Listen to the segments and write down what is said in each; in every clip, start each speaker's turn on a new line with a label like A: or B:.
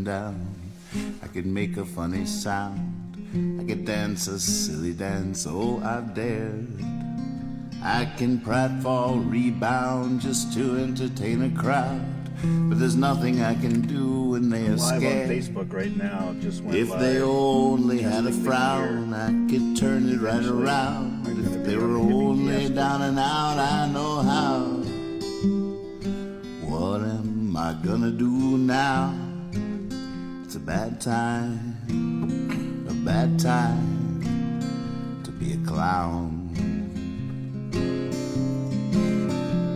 A: down. I could make a funny sound. I could dance a silly dance, oh, I've dared. I can pratfall, rebound just to entertain a crowd. But there's nothing I can do when they are
B: live
A: scared.
B: on Facebook right now. Just went
A: If
B: live.
A: they only had a frown, I could turn it right around. If they were only down and out, I know how. What am I gonna do now? It's a bad time to be a clown.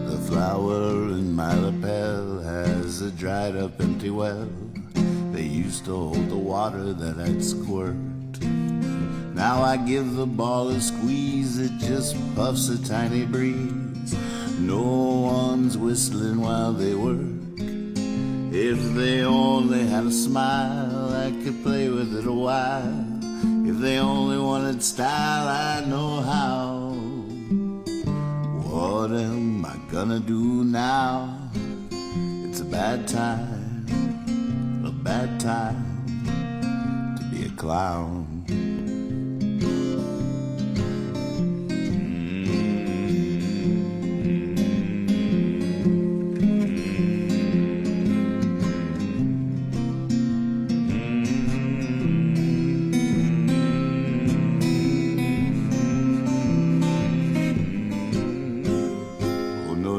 A: The flower in my lapel has a dried up empty well. They used to hold the water that I'd squirt. Now I give the ball a squeeze, it just puffs a tiny breeze. No one's whistling while they work. If they only had a smile, I could play with it a while. If they only wanted style, I know how. What am I gonna do now? It's a bad time to be a clown.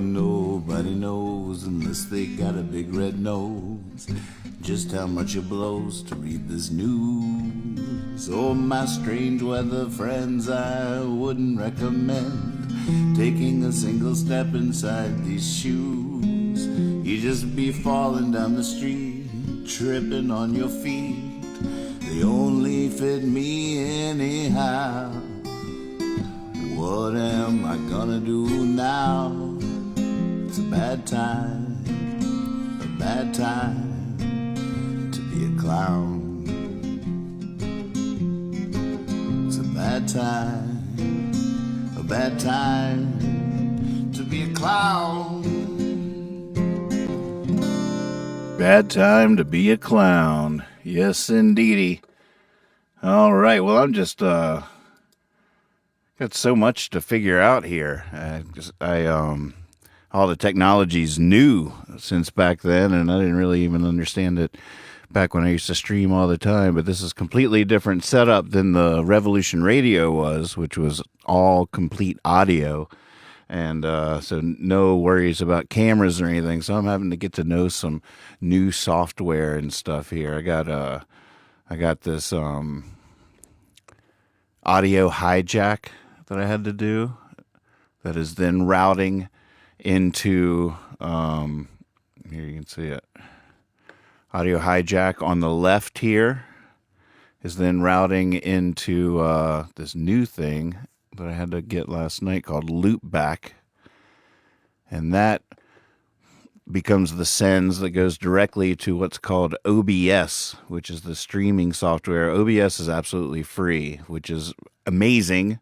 A: Nobody knows unless they got a big red nose just how much it blows to read this news. Oh, my strange weather friends, I wouldn't recommend taking a single step inside these shoes. You just be falling down the street, tripping on your feet. They only fit me anyhow. What am I gonna do now? It's a bad time to be a clown. It's a bad time to be a clown.
B: Bad time to be a clown. Yes, indeedy. All right. Well, I'm just got so much to figure out here. All the technology's new since back then, and I didn't really even understand it back when I used to stream all the time. But this is completely different setup than the Revolution Radio was, which was all complete audio. And so no worries about cameras or anything. So I'm having to get to know some new software and stuff here. I got this audio hijack that I had to do that is then routing into here you can see it. Audio hijack on the left here is then routing into this new thing that I had to get last night called Loopback, and that becomes the sends that goes directly to what's called OBS, which is the streaming software. OBS is absolutely free, which is amazing.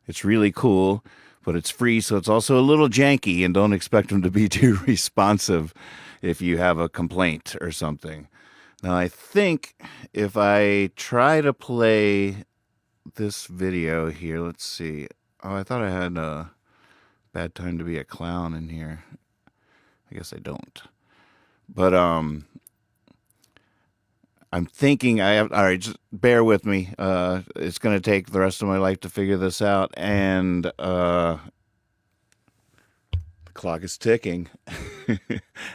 B: It's really cool, but it's free, so it's also a little janky, and don't expect them to be too responsive if you have a complaint or something. Now, I think if I try to play this video here, let's see. Oh, I thought I had a bad time to be a clown in here. I guess I don't. But I'm thinking all right, just bear with me. It's going to take the rest of my life to figure this out, and the clock is ticking.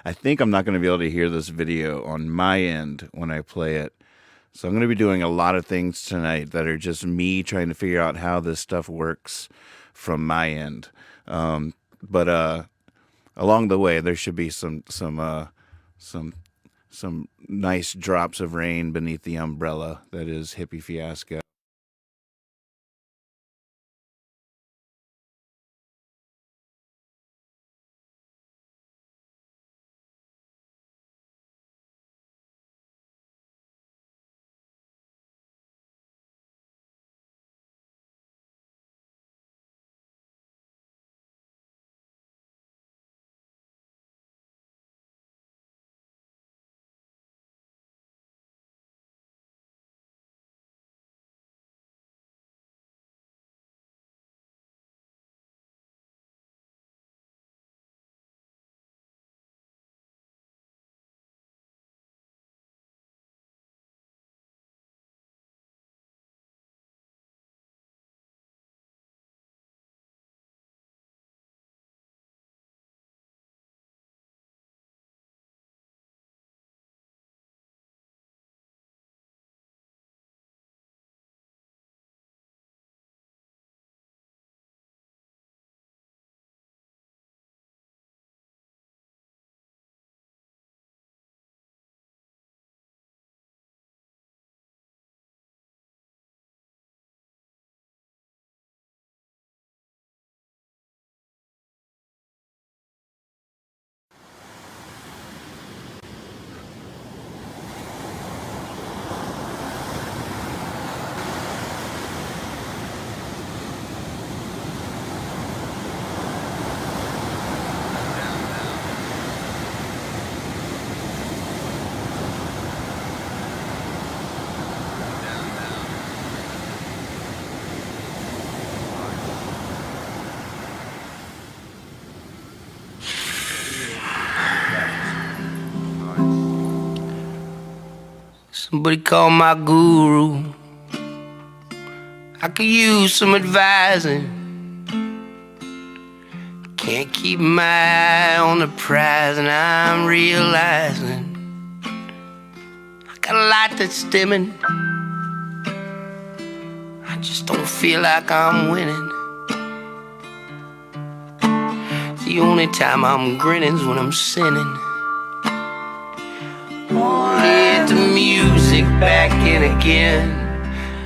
B: I think I'm not going to be able to hear this video on my end when I play it. So I'm going to be doing a lot of things tonight that are just me trying to figure out how this stuff works from my end. But along the way, there should be some nice drops of rain beneath the umbrella that is Hippy Fiasco.
C: Somebody call my guru. I could use some advising. Can't keep my eye on the prize, and I'm realizing I got a light that's dimming. I just don't feel like I'm winning. The only time I'm grinning's when I'm sinning. Let the music back in again.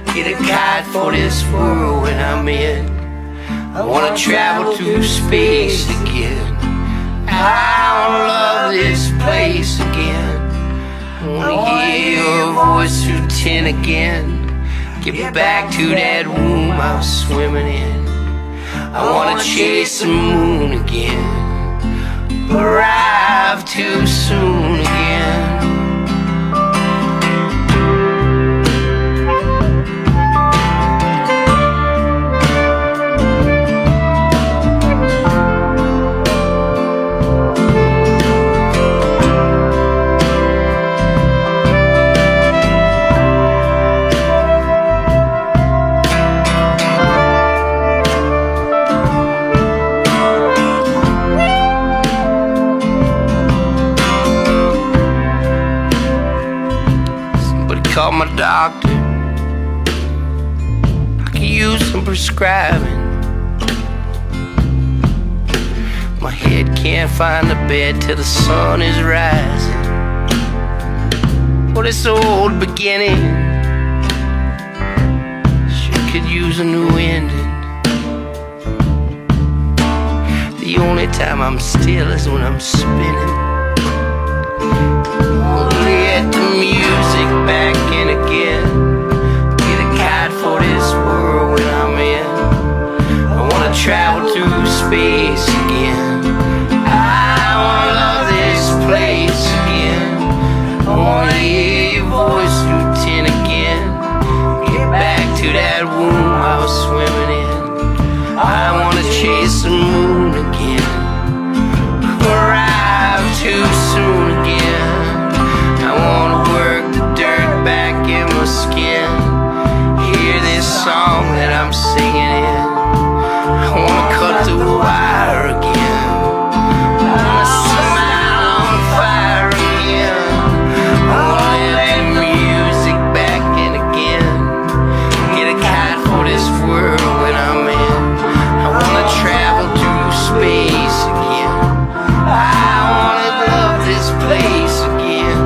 C: Get a kite for this world when I'm in. I wanna travel to space again. I wanna love this place again. I wanna hear your voice through tin again. Get back to that womb I was swimming in. I wanna chase the moon again. Arrive too soon again. Call my doctor. I could use some prescribing. My head can't find the bed till the sun is rising. Well, this old beginning sure could use a new ending. The only time I'm still is when I'm spinning. Let the music back in again. Get a kite for this world when I'm in. I wanna travel through space again. I wanna love this place again. I wanna hear your voice through tin again. Get back to that womb I was swimming in. I wanna chase the moon again. Arrive too soon again. I wanna work the dirt back in my skin. Hear this song that I'm singing in. I wanna cut the wire again. I wanna smile on fire again. I wanna let music back in again. Get a kite for this world when I'm in. I wanna travel through space again. I wanna love this place again.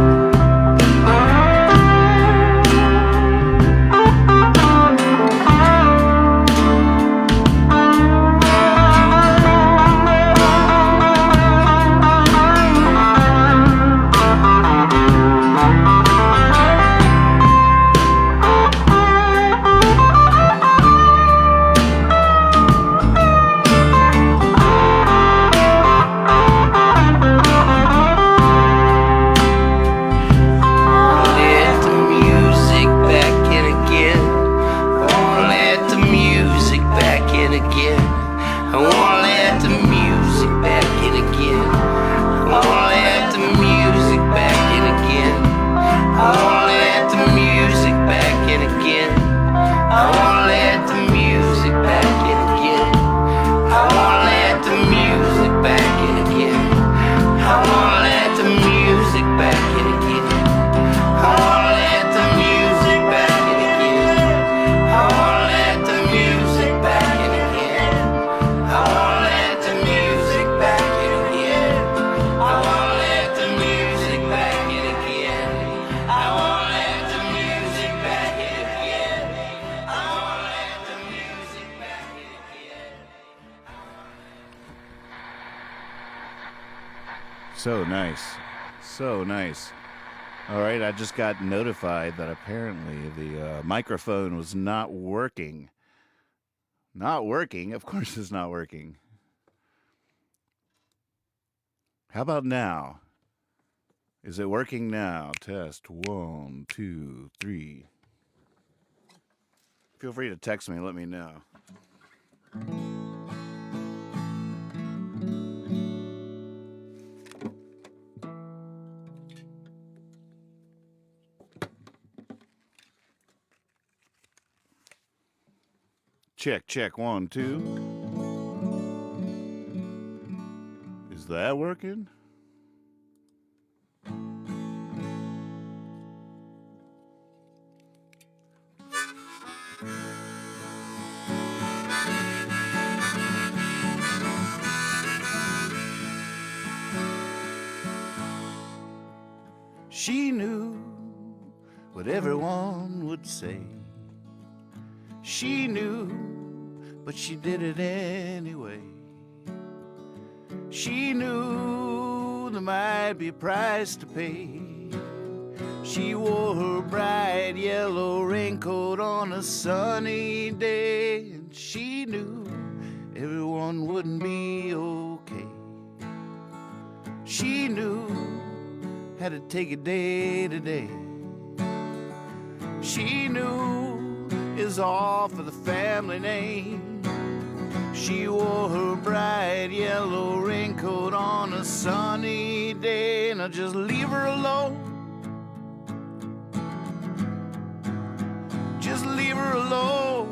B: So nice. So nice. All right, I just got notified that apparently the microphone was not working. Not working? Of course it's not working. How about now? Is it working now? Test 1, 2, 3. Feel free to text me and let me know. Check, 1, 2. Is that working? She knew what everyone would say. She knew, but she did it anyway. She knew there might be a price to pay. She wore her bright yellow raincoat on a sunny day, and she knew everyone wouldn't be okay. She knew how to take it day to day. She knew it was all for the family name. She wore her bright yellow raincoat on a sunny day. Now just leave her alone. Just leave her alone.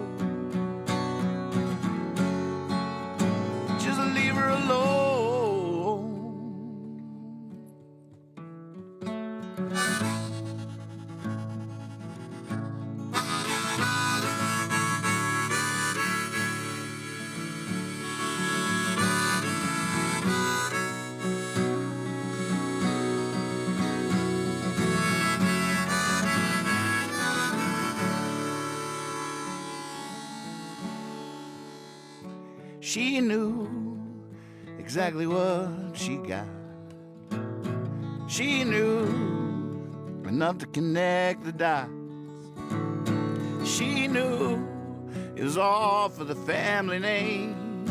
B: Just leave her alone. She knew exactly what she got. She knew enough to connect the dots. She knew it was all for the family name.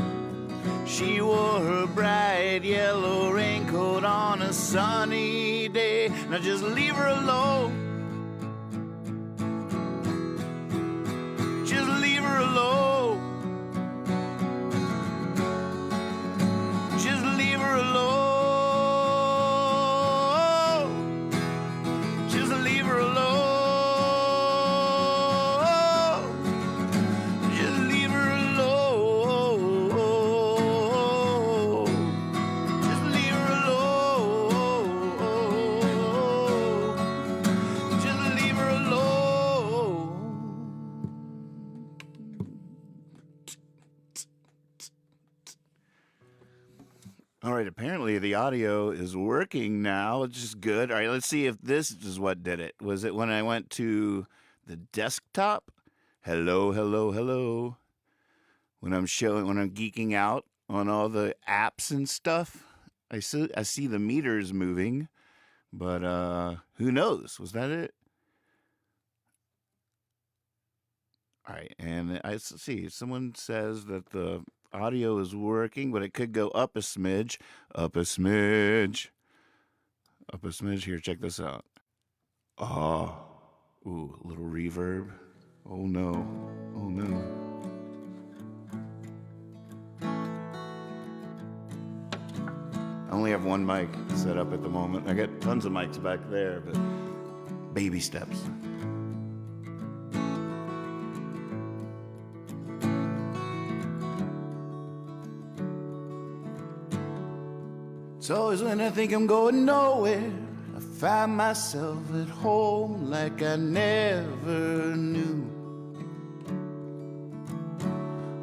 B: She wore her bright yellow raincoat on a sunny day. Now just leave her alone. Just leave her alone. Just leave her alone. Just leave her alone. Just leave her alone. Just leave her alone. Just leave her alone. All right, apparently the audio is working now, which is good. All right, let's see if this is what did it. Was it when I went to the desktop? Hello, hello, hello. When I'm geeking out on all the apps and stuff, I see the meters moving, but who knows? Was that it? All right, and I see someone says that the audio is working, but it could go up a smidge, up a smidge, up a smidge. Here, check this out. Oh, ooh, a little reverb. Oh no, oh no. I only have one mic set up at the moment. I got tons of mics back there, but baby steps. It's always when I think I'm going nowhere, I find myself at home like I never knew.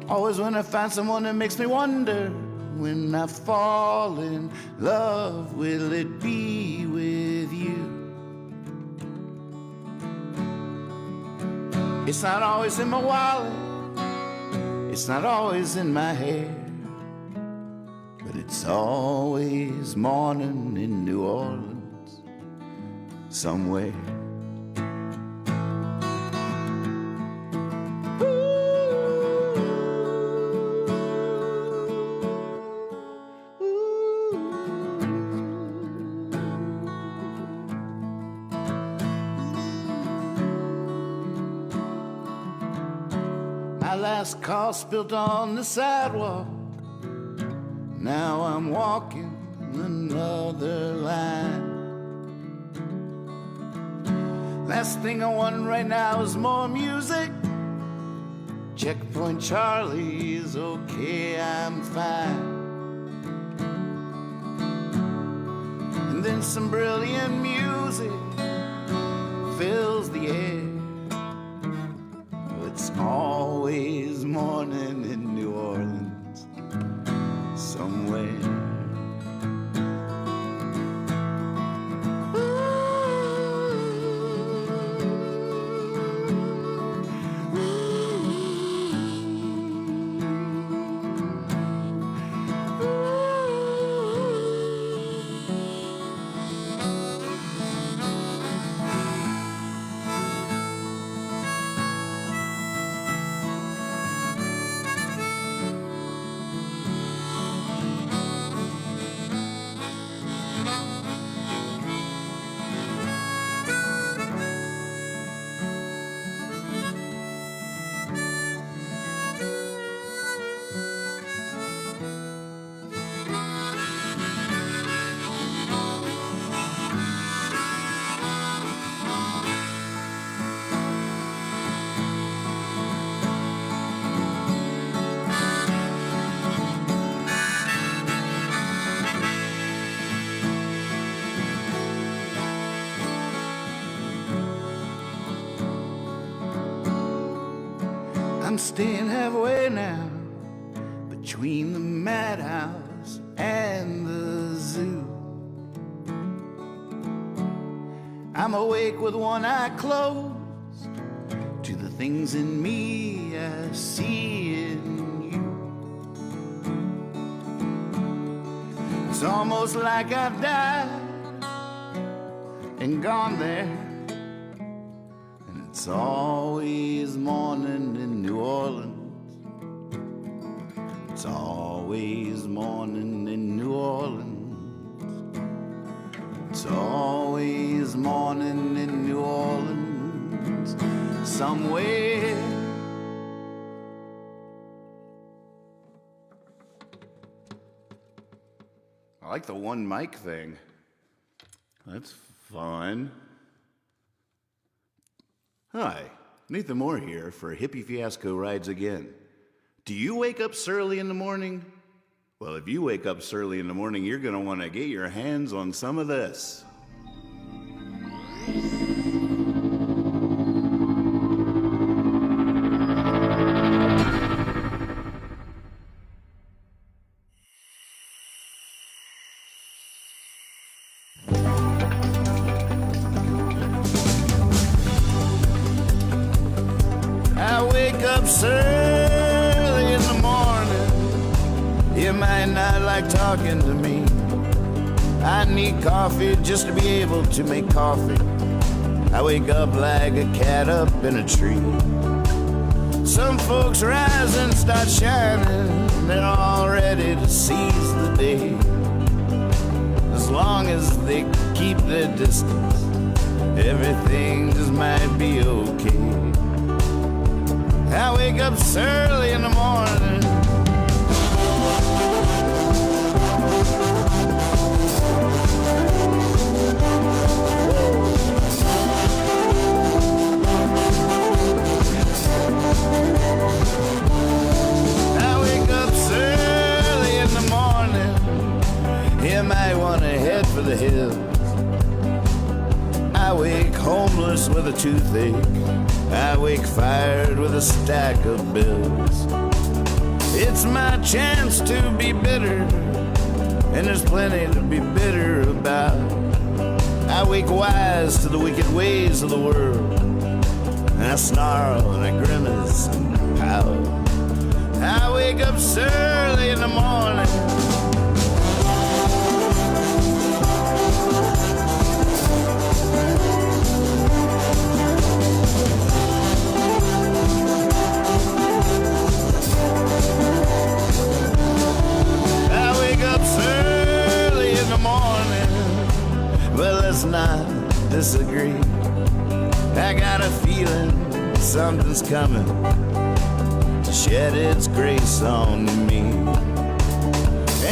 B: Always when I find someone that makes me wonder, when I fall in love, will it be with you? It's not always in my wallet, it's not always in my hair, but it's always morning in New Orleans somewhere. My last call spilled on the sidewalk. Now I'm walking another line. Last thing I want right now is more music.
A: Checkpoint Charlie's okay, I'm fine. And then some brilliant music fills the air. It's always morning in New Orleans somewhere. I'm staying halfway now between the madhouse and the zoo. I'm awake with one eye closed to the things in me I see in you. It's almost like I've died and gone there. It's always morning in New Orleans. It's always morning in New Orleans. It's always morning in New Orleans somewhere.
B: I like the one mic thing. That's fun.
A: Hi, Nathan Moore here for Hippy Fiasco Rides Again. Do you wake up surly in the morning? Well, if you wake up surly in the morning, you're going to want to get your hands on some of this. Early in the morning, you might not like talking to me. I need coffee just to be able to make coffee. I wake up like a cat up in a tree. Some folks rise and start shining, they're all ready to seize the day. As long as they keep their distance, everything just might be okay. I wake up early in the morning. I wake up early in the morning. You might want to head for the hills. I wake homeless with a toothache. I wake fired with a stack of bills. It's my chance to be bitter, and there's plenty to be bitter about. I wake wise to the wicked ways of the world, and I snarl and I grimace and pout. I wake up early in the morning. Let's not disagree. I got a feeling something's coming to shed its grace on me.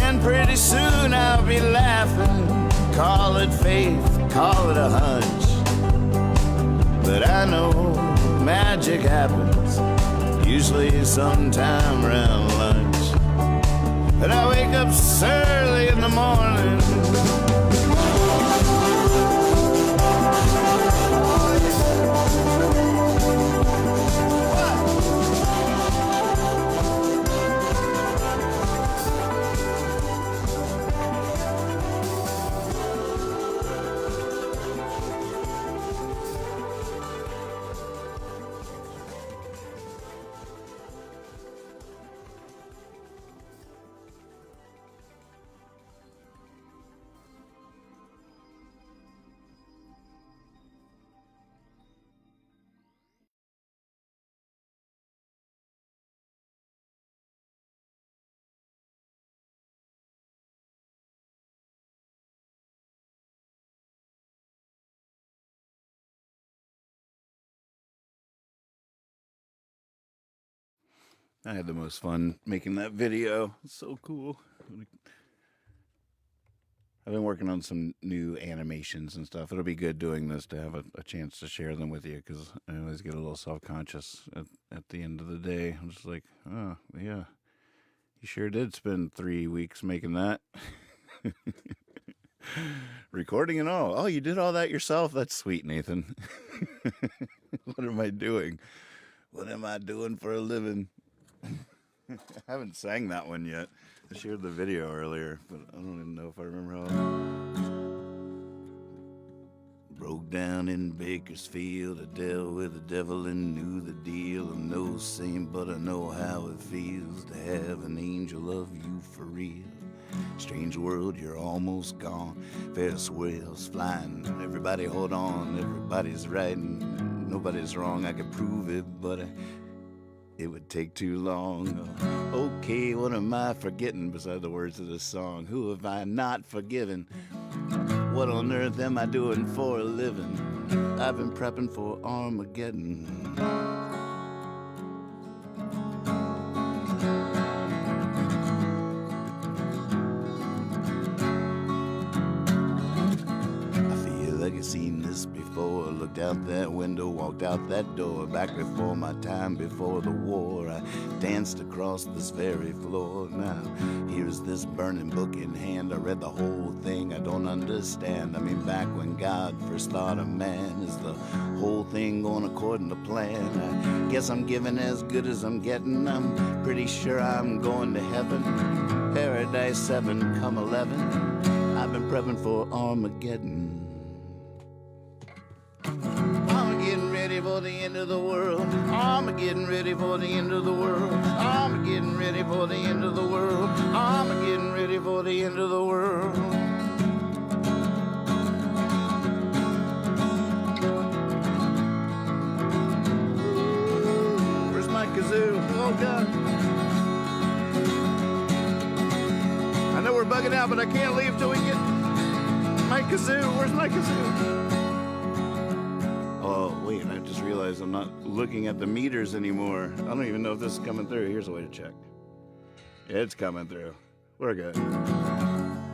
A: And pretty soon I'll be laughing. Call it faith, call it a hunch. But I know magic happens usually sometime around lunch. And I wake up early in the morning.
B: I had the most fun making that video. It's so cool. I've been working on some new animations and stuff. It'll be good doing this to have a chance to share them with you, because I always get a little self-conscious at the end of the day. I'm just like, oh, yeah, you sure did spend 3 weeks making that. Recording and all. Oh, you did all that yourself? That's sweet, Nathan. What am I doing? What am I doing for a living? I haven't sang that one yet. I shared the video earlier, but I don't even know if I remember how.
A: Broke down in Bakersfield, I dealt with the devil and knew the deal. I'm no saint, but I know how it feels to have an angel of you for real. Strange world, you're almost gone. Ferris wheels flying, everybody hold on. Everybody's right and nobody's wrong. I could prove it, but it would take too long. Okay, what am I forgetting beside the words of this song? Who have I not forgiven? What on earth am I doing for a living? I've been prepping for Armageddon. Seen this before. Looked out that window, walked out that door. Back before my time, before the war, I danced across this very floor. Now here's this burning book in hand. I read the whole thing, I don't understand. I mean, back when God first thought of man, is the whole thing going according to plan? I guess I'm giving as good as I'm getting. I'm pretty sure I'm going to heaven. Paradise 7 come 11. I've been prepping for Armageddon. I'm getting ready for the end of the world. I'm getting ready for the end of the world. I'm getting ready for the end of the world. I'm getting ready for the end of the world. Where's my kazoo? Oh God. I know we're bugging out, but I can't leave till we get my kazoo. Where's my kazoo? Oh, wait, I just realized I'm not looking at the meters anymore. I don't even know if this is coming through. Here's a way to check. It's coming through. We're good.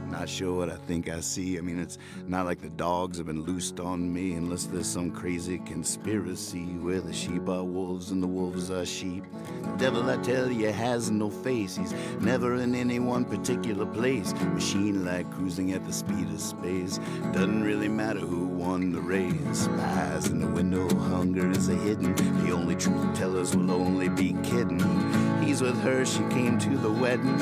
A: Not sure what I think I see. I mean, it's not like the dogs have been loosed on me, unless there's some crazy conspiracy where the sheep are wolves and the wolves are sheep. The devil, I tell you, has no face. He's never in any one particular place. Machine-like cruising at the speed of space. Doesn't really matter who won the race. Spies in the window, hunger is a hidden. The only truth tellers will only be kidding. He's with her, she came to the wedding.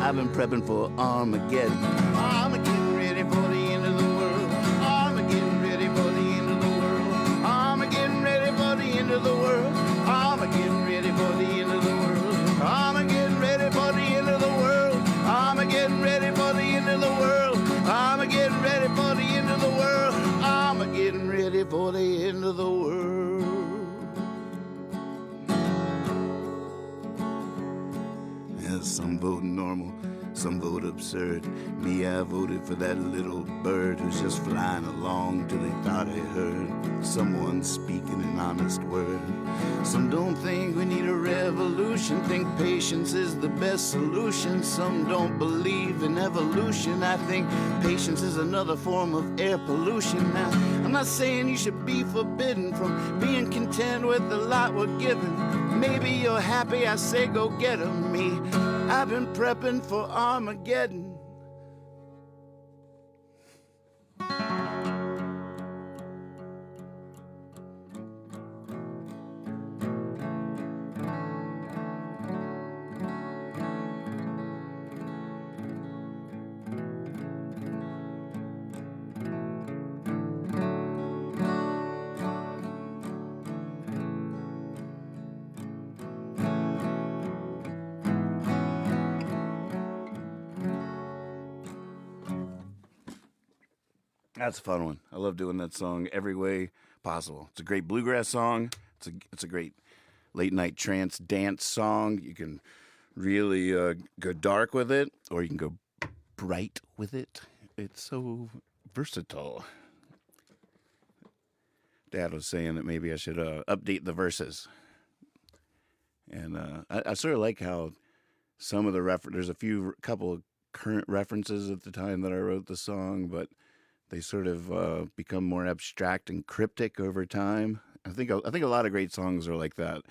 A: I've been prepping for Armageddon. I'm getting ready for the end of the world. I'm getting ready for the end of the world. I'm getting ready for the end of the world. I'm getting ready for the end of the world. I'm getting ready for the end of the world. I'm getting ready for the end of the world. I'm getting ready for the end of the world. I'm getting ready for the end of the world. Some vote normal, some vote absurd. Me, I voted for that little bird who's just flying along till he thought he heard someone speaking an honest word. Some don't think we need a revolution, think patience is the best solution. Some don't believe in evolution. I think patience is another form of air pollution. Now, I'm not saying you should be forbidden from being content with the lot we're given. Maybe you're happy, I say go get 'em. Me, I've been prepping for Armageddon.
B: That's a fun one. I love doing that song every way possible. It's a great bluegrass song. It's a great late night trance dance song. You can really go dark with it, or you can go bright with it. It's so versatile. Dad was saying that maybe I should update the verses, and I sort of like how some of the there's couple of current references at the time that I wrote the song, but they sort of become more abstract and cryptic over time. I think a lot of great songs are like that.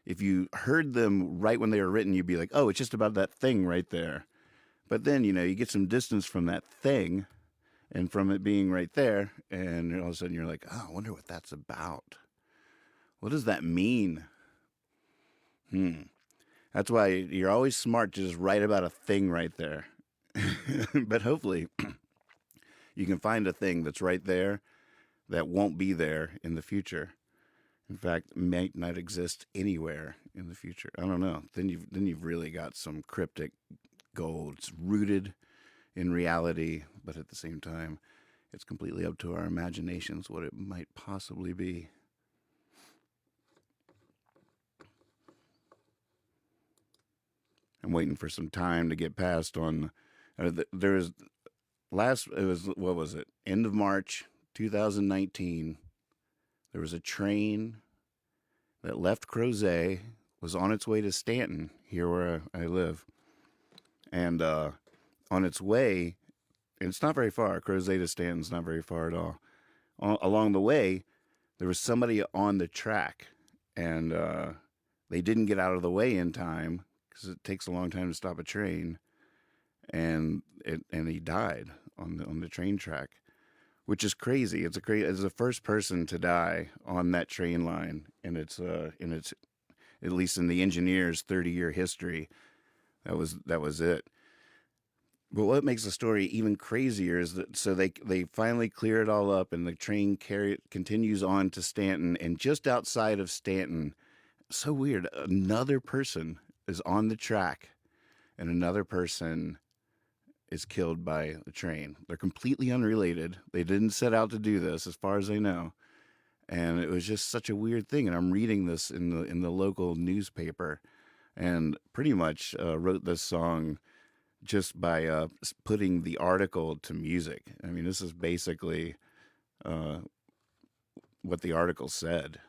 B: If you heard them right when they were written, you'd be like, oh, it's just about that thing right there. But then, you get some distance from that thing and from it being right there, and all of a sudden you're like, oh, I wonder what that's about. What does that mean? That's why you're always smart to just write about a thing right there. But hopefully you can find a thing that's right there that won't be there in the future. In fact, might not exist anywhere in the future. I don't know. Then you've really got some cryptic gold. It's rooted in reality, but at the same time, it's completely up to our imaginations what it might possibly be. I'm waiting for some time to get past on. There was what was it? End of March 2019. There was a train that left Crozet, was on its way to Stanton, here where I live. And on its way, and it's not very far. Crozet to Stanton's not very far at all. Along the way, there was somebody on the track, and they didn't get out of the way in time because it takes a long time to stop a train. And he died on the train track, which is crazy. It's the first person to die on that train line, and it's at least in the engineer's 30-year history, that was it. But what makes the story even crazier is that so they finally clear it all up, and the train continues on to Stanton, and just outside of Stanton, so weird, another person is on the track, and another person is killed by the train. They're completely unrelated. They didn't set out to do this, as far as I know. And it was just such a weird thing. And I'm reading this in the local newspaper, and pretty much wrote this song just by putting the article to music. I mean, this is basically what the article said.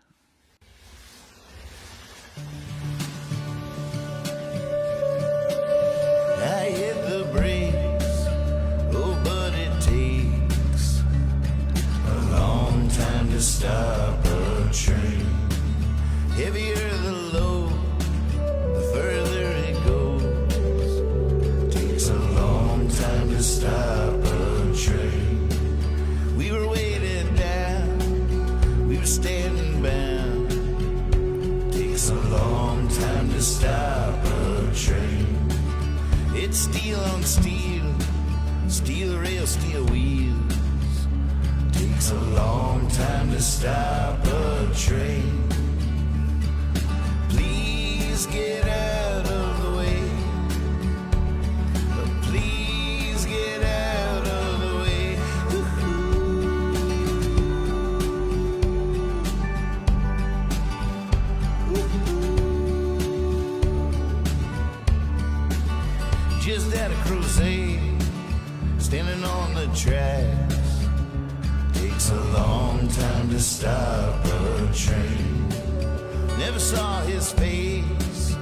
A: I hit the brakes, oh, but it takes a long time to stop a train. Heavier the load, the further it goes. Takes a long time to stop a train. We were weighted down, we were standing bound. Takes a long time to stop a train. It's steel on steel, steel rail, steel wheels. Takes a long time to stop a train. Please get out of the way. Please get out of the way. Just at a crusade, standing on the tracks. Takes a long time to stop a train. Never saw his face,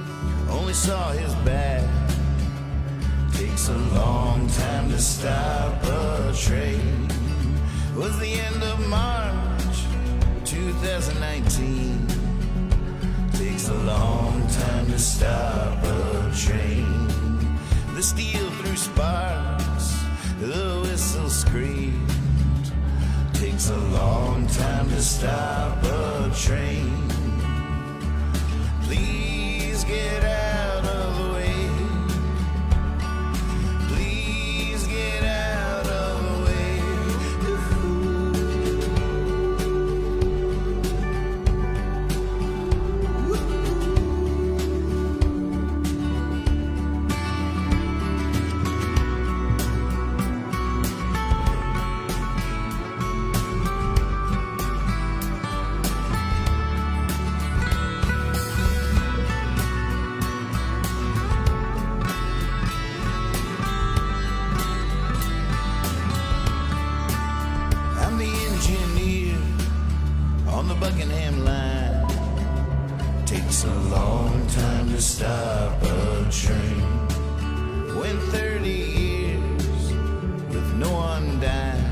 A: only saw his back. Takes a long time to stop a train. Was the end of March 2019. Takes a long to stop a train. The steel threw sparks, the whistle screamed. Takes a long time to stop a train. Please get out of the way. Please get out of the way. Buckingham line. Takes a long time to stop a train. Went 30 years with no one dying.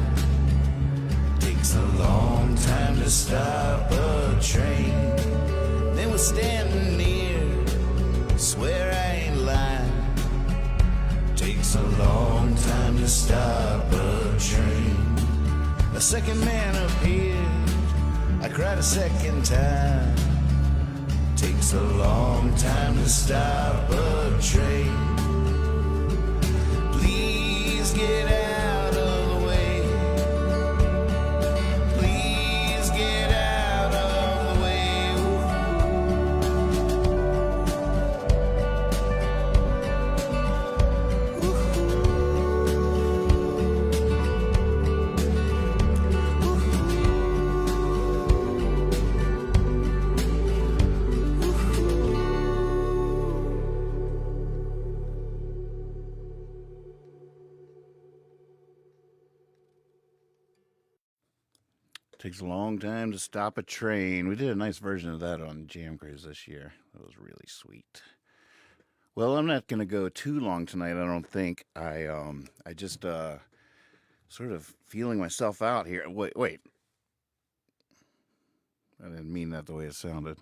A: Takes a long time to stop a train. Then we're standing near, swear I ain't lying. Takes a long time to stop a train. A second man appeared, I cried a second time. Takes a long time to stop a train. Please get out of the way. Please get out of the way.
B: Takes a long time to stop a train. We did a nice version of that on Jam Craze this year. That was really sweet. Well, I'm not going to go too long tonight, I don't think. I just sort of feeling myself out here. Wait. I didn't mean that the way it sounded.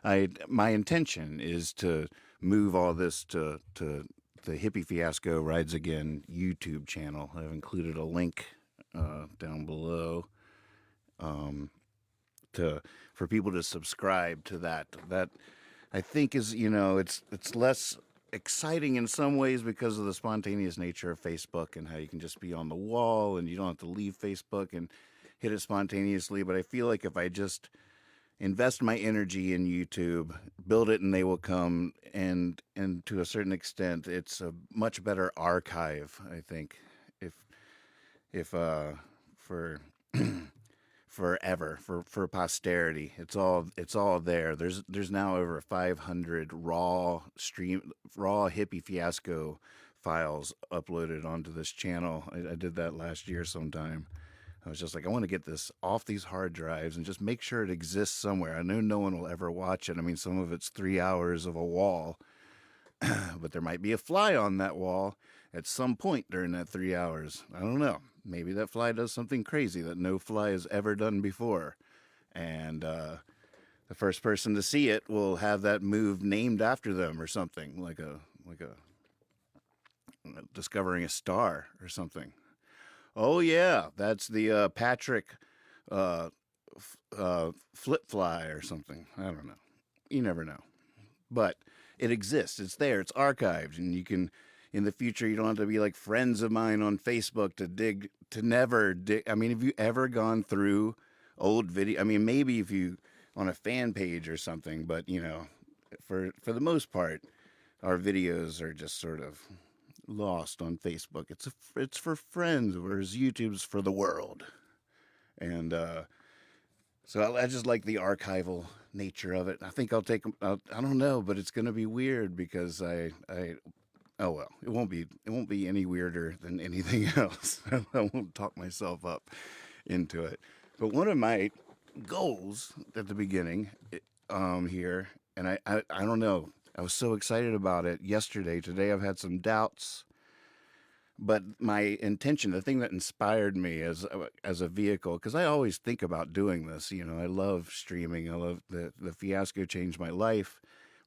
B: My intention is to move all this to the Hippy Fiasco Rides Again YouTube channel. I've included a link down below for people to subscribe to that. That I think is, it's less exciting in some ways because of the spontaneous nature of Facebook and how you can just be on the wall and you don't have to leave Facebook and hit it spontaneously. But I feel like if I just invest my energy in YouTube, build it and they will come, and to a certain extent it's a much better archive, I think, if for forever, for posterity. It's all there. There's now over 500 raw Hippy Fiasco files uploaded onto this channel. I did that last year sometime. I was just like, I want to get this off these hard drives and just make sure it exists somewhere. I know no one will ever watch it. I mean, some of it's 3 hours of a wall, but there might be a fly on that wall at some point during that 3 hours. I don't know. Maybe that fly does something crazy that no fly has ever done before. And the first person to see it will have that move named after them or something, like a discovering a star or something. Oh yeah, that's the Patrick flip fly or something. I don't know. You never know. But it exists. It's there. It's archived, and you can, in the future, you don't have to be like friends of mine on Facebook to never dig. I mean, have you ever gone through old video? I mean, maybe if you on a fan page or something, but for the most part, our videos are just sort of lost on Facebook. It's for friends, whereas YouTube's for the world. And so I just like the archival nature of it. I think I'll take them out. I don't know, but it's going to be weird because oh well, it won't be any weirder than anything else. I won't talk myself up into it. But one of my goals at the beginning here, and I don't know, I was so excited about it yesterday. Today I've had some doubts, but my intention, the thing that inspired me as a vehicle, because I always think about doing this. I love streaming. I love the Fiasco changed my life.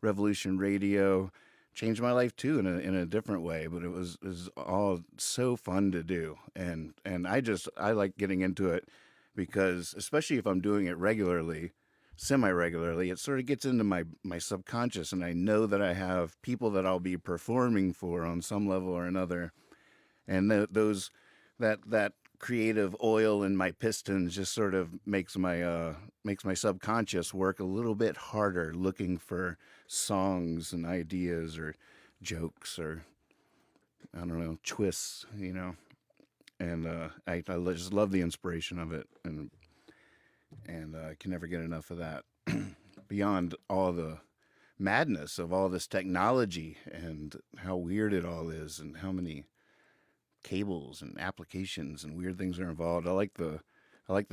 B: Revolution Radio changed my life too in a different way. But it was all so fun to do, and I like getting into it because especially if I'm doing it regularly, semi-regularly, it sort of gets into my subconscious, and I know that I have people that I'll be performing for on some level or another, and that creative oil in my pistons just sort of makes my subconscious work a little bit harder, looking for songs and ideas or jokes or I don't know, twists, and I just love the inspiration of it, and I can never get enough of that. Beyond all the madness of all this technology and how weird it all is and how many cables and applications and weird things are involved. I like the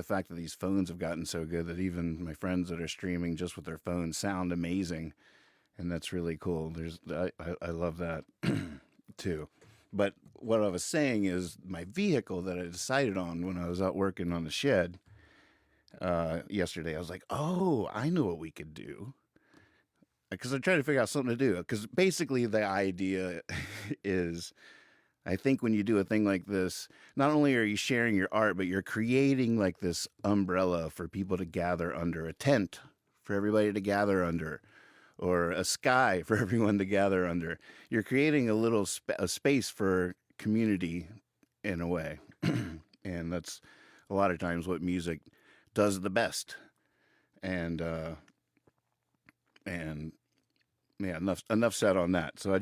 B: fact that these phones have gotten so good that even my friends that are streaming just with their phones sound amazing, and that's really cool. I love that too. But what I was saying is my vehicle that I decided on when I was out working on the shed yesterday, I was like, oh, I know what we could do. Because I'm trying to figure out something to do. Because basically the idea is, I think when you do a thing like this, not only are you sharing your art, but you're creating like this umbrella for people to gather under, a tent for everybody to gather under, or a sky for everyone to gather under. You're creating a little a space for community in a way. And that's a lot of times what music does the best. And yeah, enough said on that. So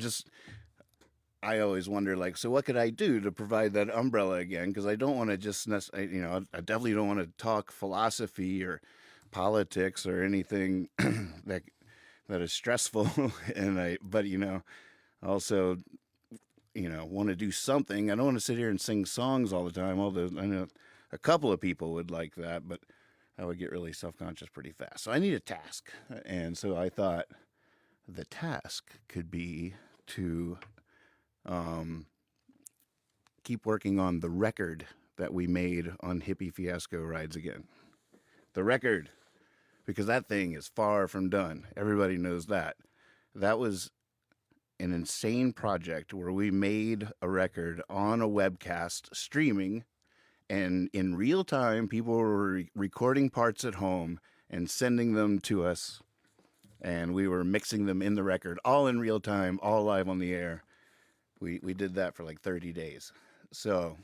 B: I always wonder, like, so what could I do to provide that umbrella again? Because I don't want to just, I definitely don't want to talk philosophy or politics or anything that is stressful. But also, want to do something. I don't want to sit here and sing songs all the time. Although I know a couple of people would like that, but I would get really self-conscious pretty fast. So I need a task, and so I thought the task could be to keep working on the record that we made on Hippy Fiasco Rides Again. The record, because that thing is far from done. Everybody knows that. That was an insane project where we made a record on a webcast streaming, and in real time, people were recording parts at home and sending them to us, and we were mixing them in the record, all in real time, all live on the air. We did that for like 30 days. So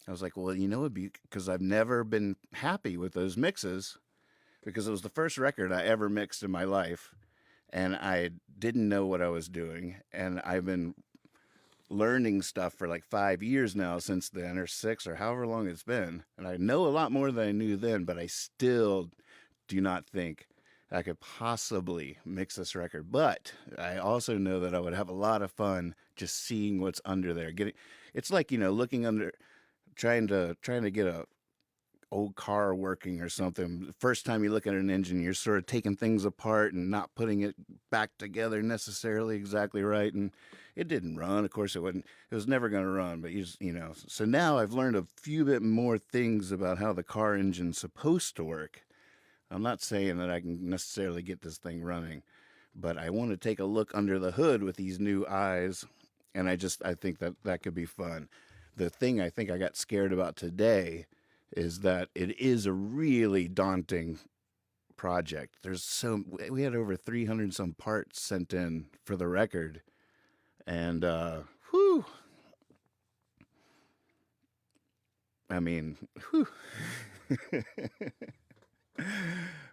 B: I was like, well, because I've never been happy with those mixes, because it was the first record I ever mixed in my life, and I didn't know what I was doing, and I've been learning stuff for like 5 years now since then, or 6, or however long it's been, and I know a lot more than I knew then, but I still do not think I could possibly mix this record. But I also know that I would have a lot of fun just seeing what's under there. It's like, looking under, trying to get a old car working or something. The first time you look at an engine, you're sort of taking things apart and not putting it back together necessarily exactly right. And it didn't run. Of course it wouldn't. It was never going to run. But so now I've learned a few bit more things about how the car engine's supposed to work. I'm not saying that I can necessarily get this thing running, but I want to take a look under the hood with these new eyes, and I think that could be fun. The thing I think I got scared about today is that it is a really daunting project. We had over 300 some parts sent in for the record, and whew. I mean, whew.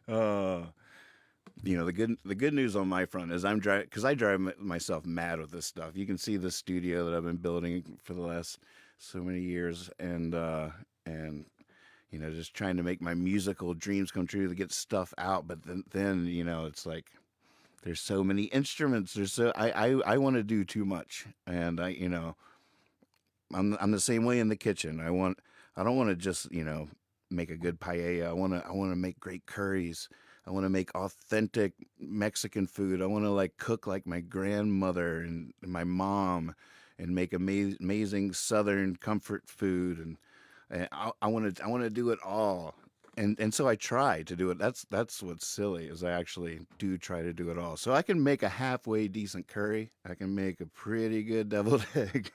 B: The good news on my front is because I drive myself mad with this stuff. You can see the studio that I've been building for the last so many years, and just trying to make my musical dreams come true to get stuff out. But then it's like there's so many instruments. I want to do too much, and I'm the same way in the kitchen. I don't want to just make a good paella. I want to make great curries. I want to make authentic Mexican food. I want to cook like my grandmother and my mom, and make amazing Southern comfort food. And I want to do it all. and so I try to do it. That's what's silly is I actually do try to do it all. So I can make a halfway decent curry. I can make a pretty good deviled egg,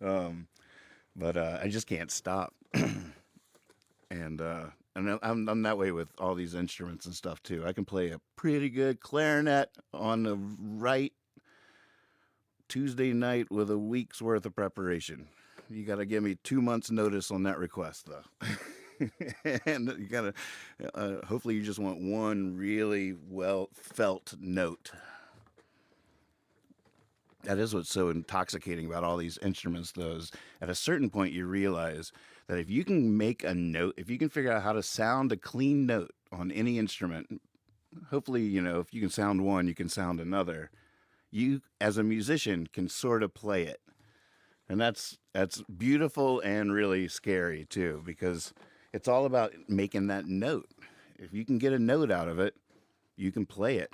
B: but I just can't stop. And I'm that way with all these instruments and stuff too. I can play a pretty good clarinet on the right Tuesday night with a week's worth of preparation. You got to give me 2 months notice on that request though. And you got to hopefully you just want one really well felt note. That is what's so intoxicating about all these instruments, though, is at a certain point you realize that if you can make a note, if you can figure out how to sound a clean note on any instrument, hopefully, if you can sound one, you can sound another. You, as a musician, can sort of play it. And that's beautiful and really scary, too, because it's all about making that note. If you can get a note out of it, you can play it.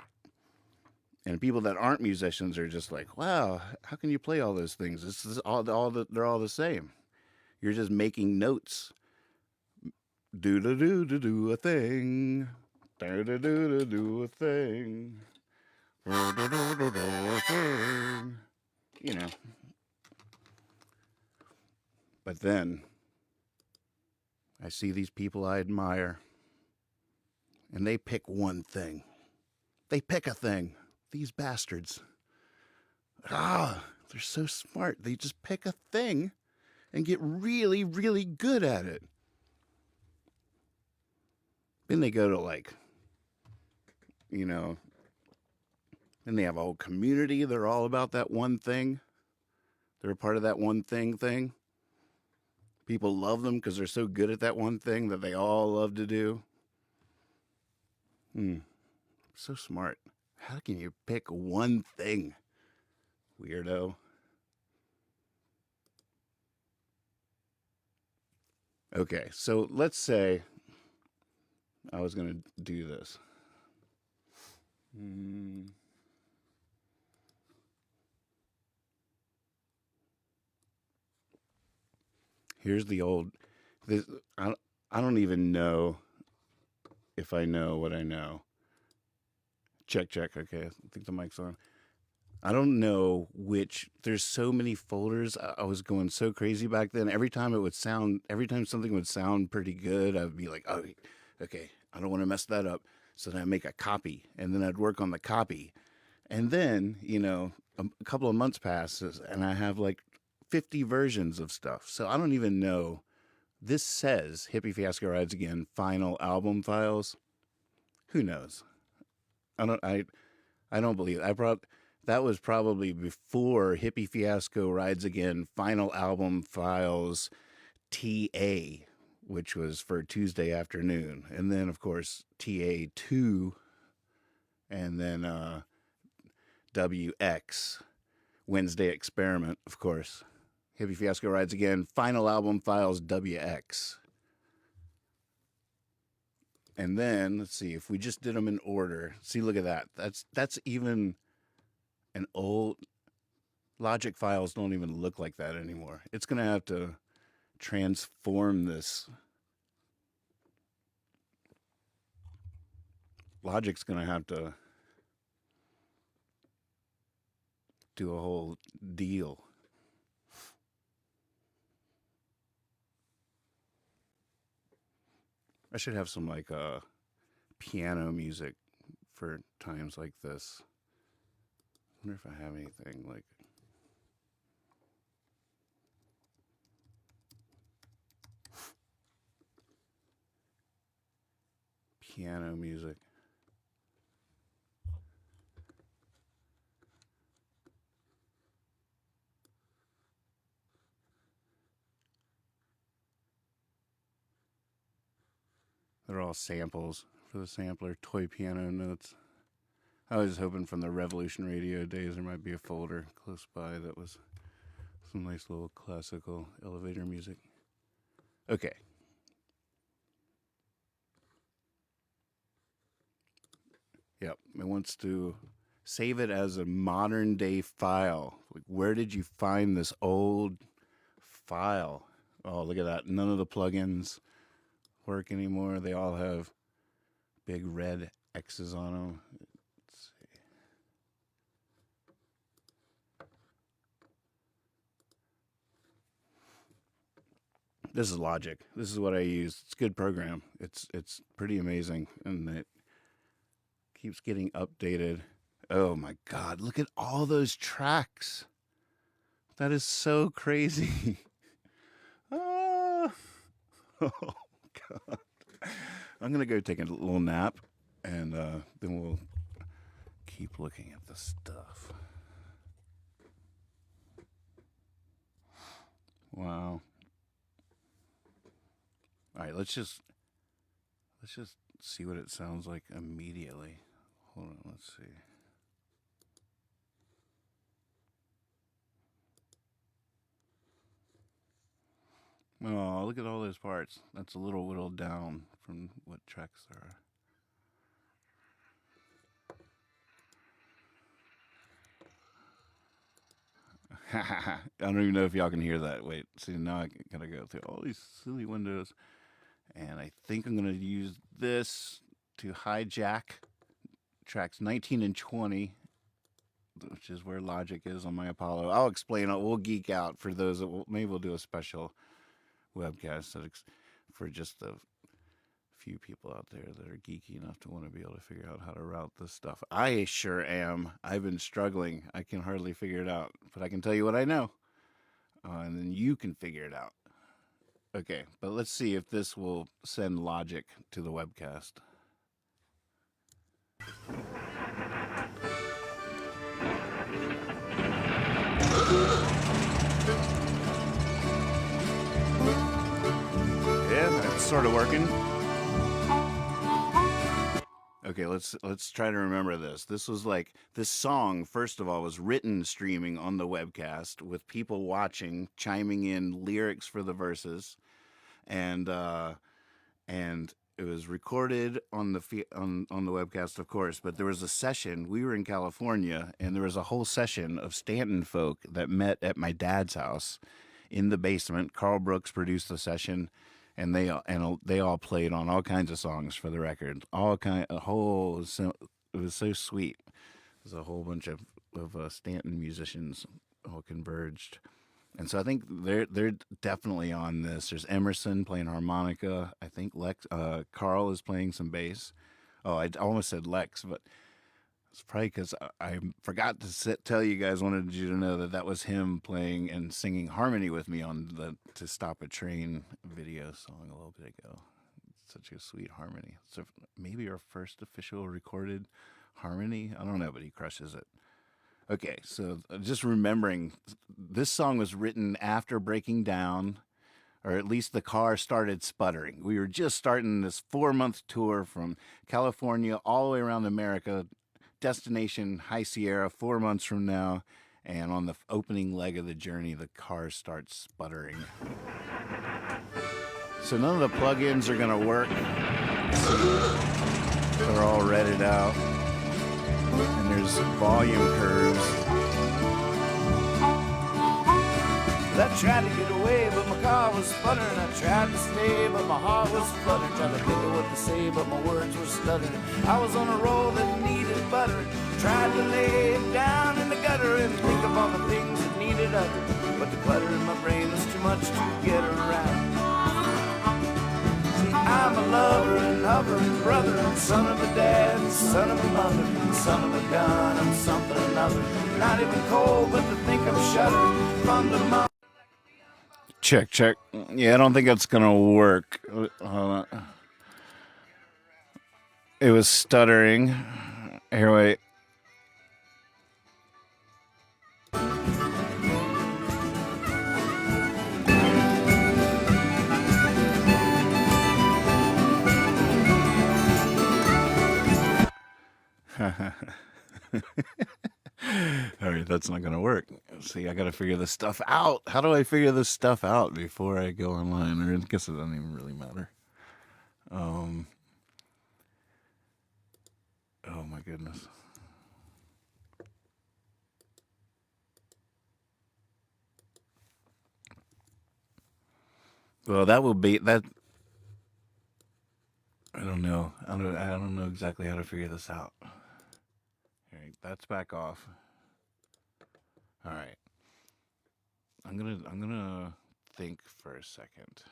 B: And people that aren't musicians are just like, wow, how can you play all those things? This is they're all the same. You're just making notes. Do a thing. Do a thing. But then I see these people I admire, and they pick one thing. They pick a thing. These bastards. They're so smart. They just pick a thing and get really, really good at it. Then they go to then they have a whole community. They're all about that one thing. They're a part of that one thing. People love them because they're so good at that one thing that they all love to do. So smart. How can you pick one thing, weirdo? Okay, so let's say I was going to do this. Here's the old... I don't even know if I know what I know. Check. Okay, I think the mic's on. I don't know which. There's so many folders. I was going so crazy back then. Every time something would sound pretty good, I'd be like, oh, okay, I don't want to mess that up. So then I make a copy, and then I'd work on the copy. And then, a couple of months passes, and I have 50 versions of stuff. So I don't even know. This says Hippy Fiasco Rides Again, final album files. Who knows? I don't believe it. That was probably before Hippy Fiasco Rides Again, final album files, TA, which was for Tuesday afternoon. And then, of course, TA2, and then WX, Wednesday Experiment, of course. Hippy Fiasco Rides Again, final album files, WX. And then, let's see, if we just did them in order. See, look at that. That's even an old... Logic files don't even look like that anymore. It's going to have to transform this. Logic's going to have to do a whole deal. I should have some piano music for times like this. I wonder if I have anything piano music. They're all samples for the sampler, toy piano notes. I was hoping from the Revolution Radio days there might be a folder close by that was some nice little classical elevator music. Okay. Yep, it wants to save it as a modern day file. Where did you find this old file? Oh, look at that. None of the plugins. work anymore. They all have big red X's on them. Let's see. This is Logic. This is what I use. It's a good program. It's pretty amazing, and it keeps getting updated. Oh my God! Look at all those tracks. That is so crazy. Ah. Oh God! I'm gonna go take a little nap, and then we'll keep looking at the stuff. Wow. All right, let's just see what it sounds like immediately. Hold on, let's see. Oh, look at all those parts. That's a little whittled down from what tracks there are. I don't even know if y'all can hear that. Wait, see, now I gotta go through all these silly windows. And I think I'm gonna use this to hijack tracks 19 and 20, which is where Logic is on my Apollo. I'll explain it. We'll geek out for those that maybe we'll do a special webcast for just the few people out there that are geeky enough to want to be able to figure out how to route this stuff. I sure am. I've been struggling. I can hardly figure it out, but I can tell you what I know, and then you can figure it out. Okay, but let's see if this will send Logic to the webcast. Yeah, that's sort of working. Okay, let's try to remember this. This was like this song. First of all, was written streaming on the webcast with people watching, chiming in lyrics for the verses, and it was recorded on the on the webcast, of course. But there was a session. We were in California, and there was a whole session of Stanton folk that met at my dad's house in the basement. Carl Brooks produced the session, and they all played on all kinds of songs for the record. It was so sweet. There's a whole bunch of Stanton musicians all converged. And so I think they're definitely on this. There's Emerson playing harmonica. I think Carl is playing some bass. Oh, I almost said Lex, but it's probably because I forgot to tell you guys. Wanted you to know that was him playing and singing harmony with me on the "To Stop a Train" video song a little bit ago. It's such a sweet harmony. So maybe our first official recorded harmony. I don't know, but he crushes it. Okay, so just remembering, this song was written after breaking down, or at least the car started sputtering. We were just starting this 4-month tour from California all the way around America, destination High Sierra, 4 months from now, and on the opening leg of the journey, the car starts sputtering. So none of the plugins are going to work. They're all redded out. And there's volume curves. I tried to get away, but my car was sputtering. I tried to stay, but my heart was fluttering. Tried to think of what to say, but my words were stuttering. I was on a roll that needed buttering. Tried to lay it down in the gutter and think of all the things that needed uttered. But the clutter in my brain was too much to get around. I'm a lover and hovering brother and son of a dad and son of a mother and son of a gun. I'm something or another. Not even cold, but to think I'm shuddered from the mother. Check. Yeah, I don't think that's gonna work. It was stuttering. Here, wait. All right, that's not gonna work. See, I gotta figure this stuff out. How do I figure this stuff out before I go online? Or I guess it doesn't even really matter. Oh my goodness. Well, that will be that. don't know. I don't know exactly how to figure this out. All right, that's back off. All right. I'm gonna think for a second.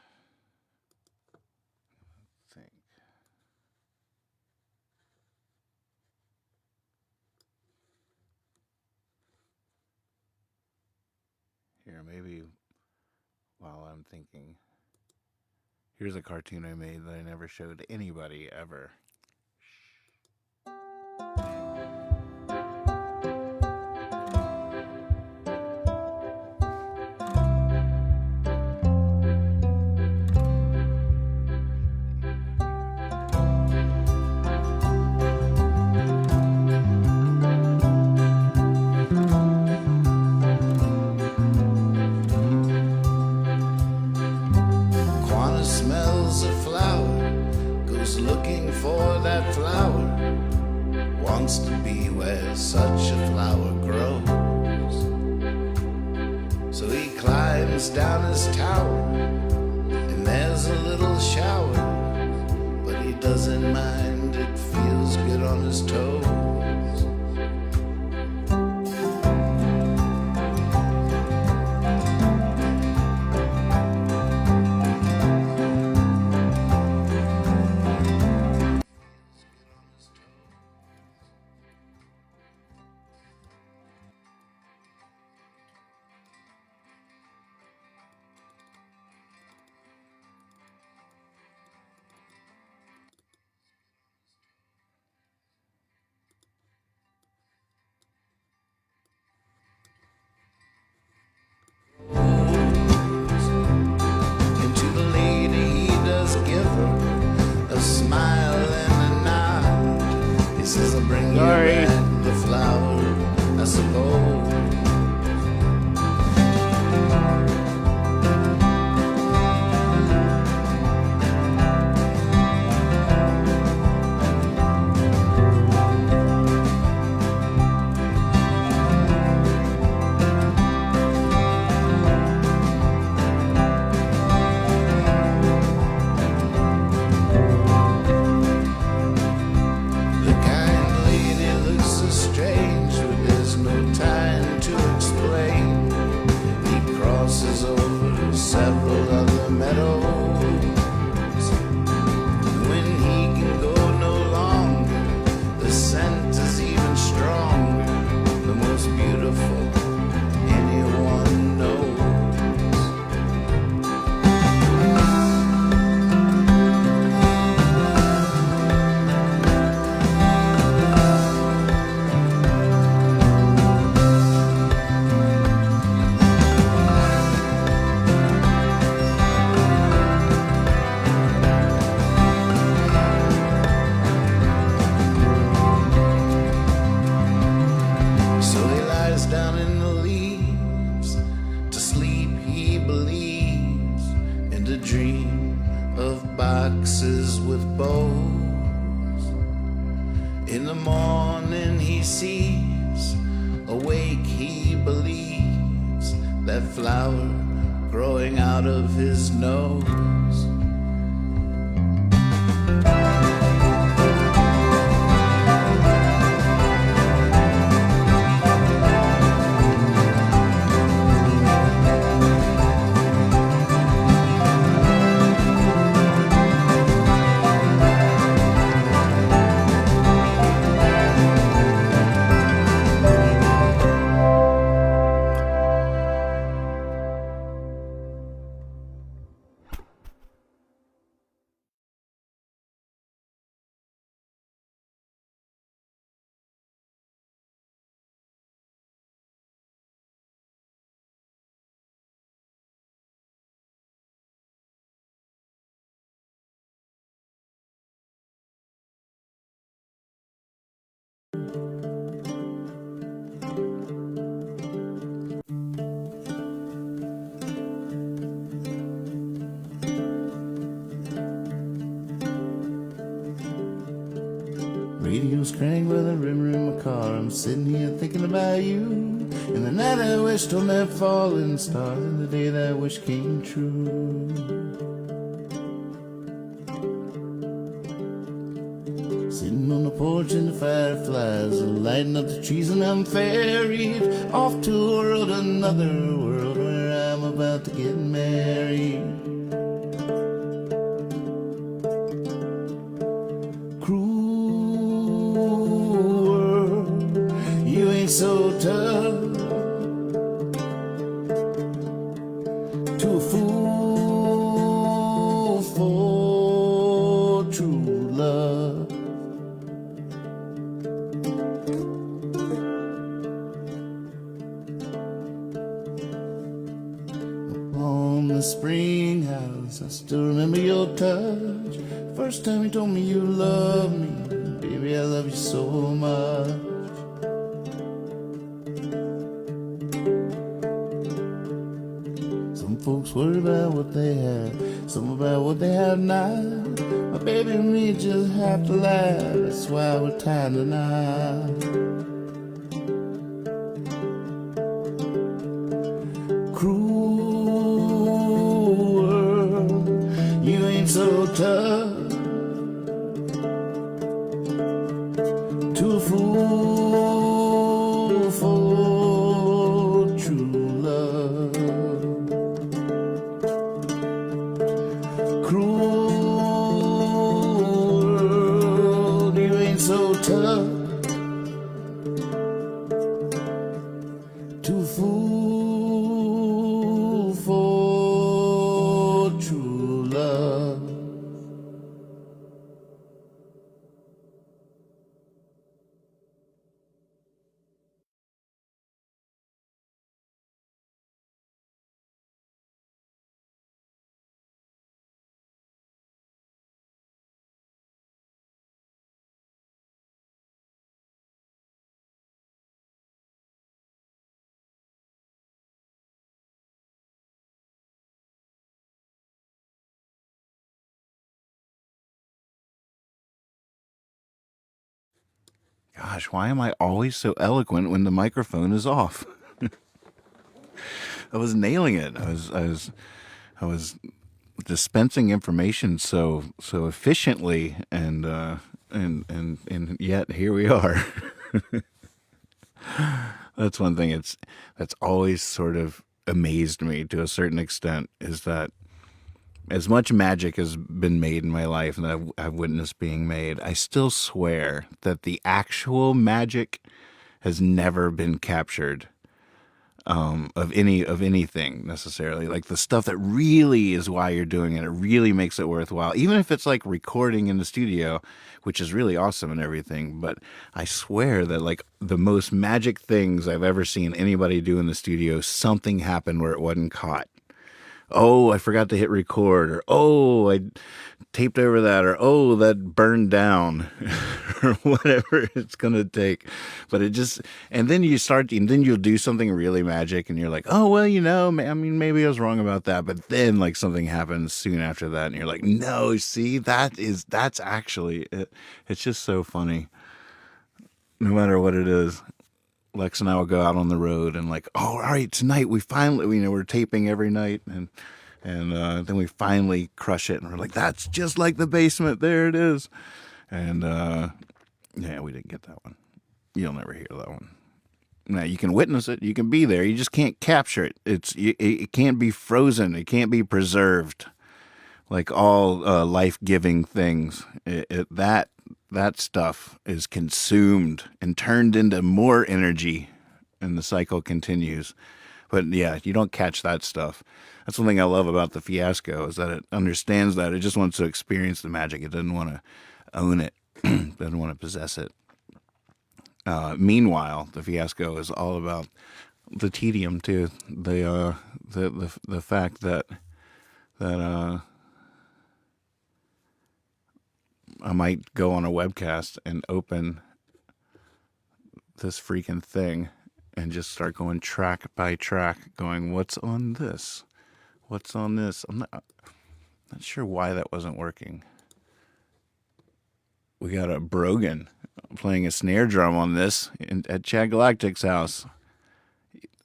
B: Think. Here, maybe while I'm thinking. Here's a cartoon I made that I never showed anybody ever.
A: Quanta smells a flower, goes looking for that flower, wants to be where such a flower grows. So he climbs down his tower, and there's a little shower, but he doesn't mind, it feels good on his toes. And to the lady he does give her a smile and a nod. He says, I'll bring
B: Sorry.
A: you back the flower, I suppose. The kind lady looks so strange, but there's no time to explain. He crosses over several other meadows. When he can go no longer, the scent is even stronger, the most beautiful anyone knows. So he lies down in the leaves to sleep, he believes, and to dream of boxes with bows. In the morning he sees, awake he believes, that flower growing out of his nose. Radio's crank with a rim in my car. I'm sitting here thinking about you. In the night I wished on that falling star, in the day that wish came true. porch and the fireflies are lighting up the trees, and I'm ferried off to a world, another world where I'm about to get married. Cruel world, you ain't so tough. To a fool for true love. Upon the spring house, I still remember your touch. First time you told me you love me, baby, I love you so much. Some folks worry about what they have, some about what they have now. My baby and me just have to laugh, that's why we're tied tonight. Cruel world, you ain't so tough. To a fool for true love. Cruel world, you ain't so tough. To a fool for true love.
B: Gosh, why am I always so eloquent when the microphone is off? I was nailing it. I was dispensing information so efficiently, and yet here we are. That's one thing. That's always sort of amazed me to a certain extent, is that as much magic has been made in my life and that I've witnessed being made, I still swear that the actual magic has never been captured of anything necessarily. Like the stuff that really is why you're doing it. It really makes it worthwhile, even if it's like recording in the studio, which is really awesome and everything. But I swear that like the most magic things I've ever seen anybody do in the studio, something happened where it wasn't caught. Oh, I forgot to hit record, or oh, I taped over that, or oh, that burned down, or whatever it's going to take. But it just, and then you'll do something really magic, and you're like, oh, well, I mean, maybe I was wrong about that. But then like something happens soon after that, and you're like, no, see, that's actually it. It's just so funny, no matter what it is. Lex and I will go out on the road and like, oh, all right, tonight we finally, we're taping every night, and then we finally crush it, and we're like, that's just like the basement. There it is. And yeah, we didn't get that one. You'll never hear that one. Now you can witness it, you can be there, you just can't capture it. It can't be frozen, it can't be preserved. Like all life-giving things, that stuff is consumed and turned into more energy, and the cycle continues. But yeah, you don't catch that stuff. That's one thing I love about the Fiasco, is that it understands that. It just wants to experience the magic. It doesn't want to own it. Doesn't want to possess it. Meanwhile, the Fiasco is all about the tedium too. The fact that I might go on a webcast and open this freaking thing and just start going track by track, going, what's on this? What's on this? I'm not sure why that wasn't working. We got a Brogan playing a snare drum on this at Chad Galactic's house.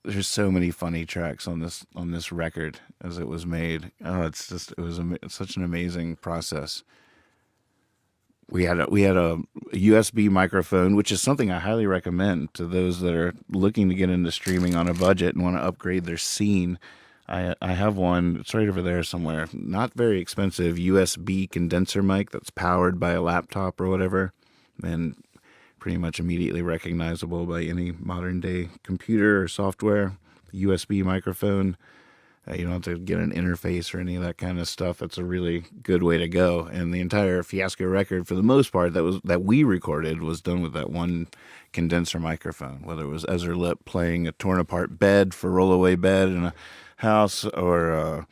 B: There's so many funny tracks on this record as it was made. Oh, it's such an amazing process. we had a USB microphone, which is something I highly recommend to those that are looking to get into streaming on a budget and want to upgrade their scene. I have one. It's right over there somewhere. Not very expensive USB condenser mic that's powered by a laptop or whatever, and pretty much immediately recognizable by any modern day computer or software. USB microphone. You don't have to get an interface or any of that kind of stuff. That's a really good way to go. And the entire Fiasco record, for the most part, that we recorded was done with that one condenser microphone. Whether it was Ezra Lip playing a torn apart bed for rollaway bed in a house, or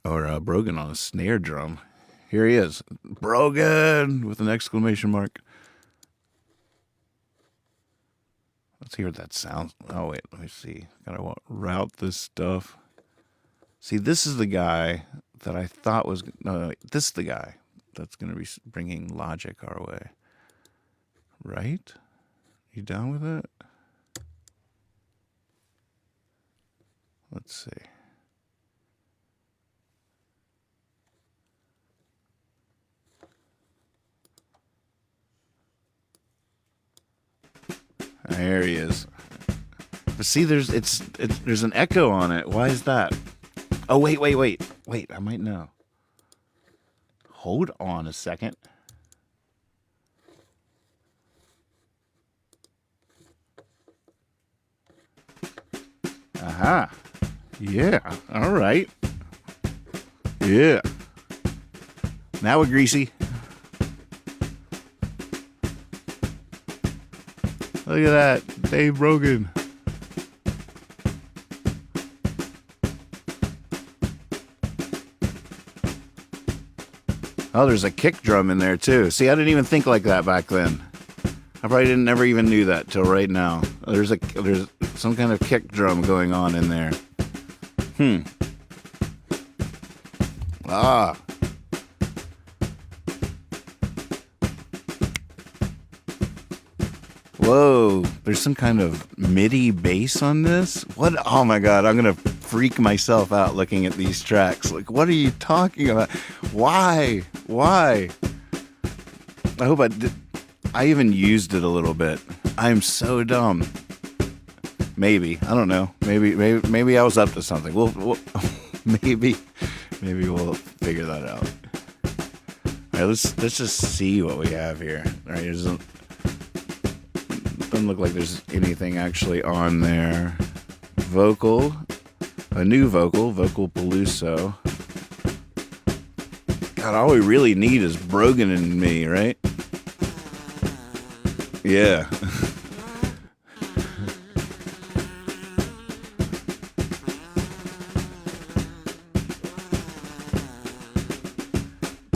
B: Brogan on a snare drum. Here he is, Brogan with an exclamation mark. Let's hear what that sounds. Oh, wait, let me see. Gotta route this stuff. See, this is the guy that I thought was... No, this is the guy that's going to be bringing Logic our way. Right? You down with it? Let's see. There he is. But see, there's an echo on it. Why is that? Oh, wait. I might know. Hold on a second. Aha. Yeah. All right. Yeah. Now we're greasy. Look at that, Dave Brogan. Oh, there's a kick drum in there too. See, I didn't even think like that back then. I probably never even knew that till right now. There's some kind of kick drum going on in there. Ah. Whoa, there's some kind of MIDI bass on this? What? Oh my God, I'm going to freak myself out looking at these tracks. Like, what are you talking about? Why? I hope I even used it a little bit. I'm so dumb. Maybe. I don't know. Maybe I was up to something. We'll maybe we'll figure that out. All right, let's just see what we have here. All right, doesn't look like there's anything actually on there. A new vocal Peluso. God, all we really need is Brogan and me, right? Yeah.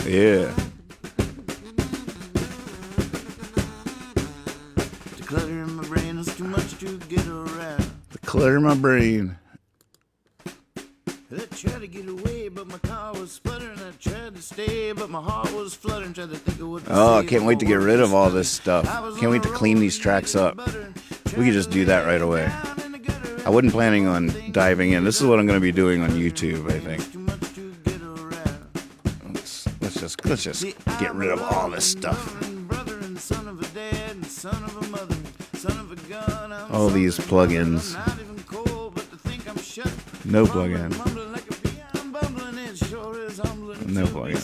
B: Yeah.
A: The clutter in my brain is too much to get around.
B: The clutter in my brain.
A: I tried to get away, but my car was sputtering. I tried to stay, but my heart was fluttering. Tried to think of what to
B: Oh, I
A: say,
B: can't wait to get rid of all this stuff.
A: I was
B: Can't wait to clean these tracks up. We could just do that right away. I wasn't planning on diving in. This is what I'm going to be doing on YouTube, I think. Let's just get rid of all this stuff. All these plugins. No plugin. No plugin.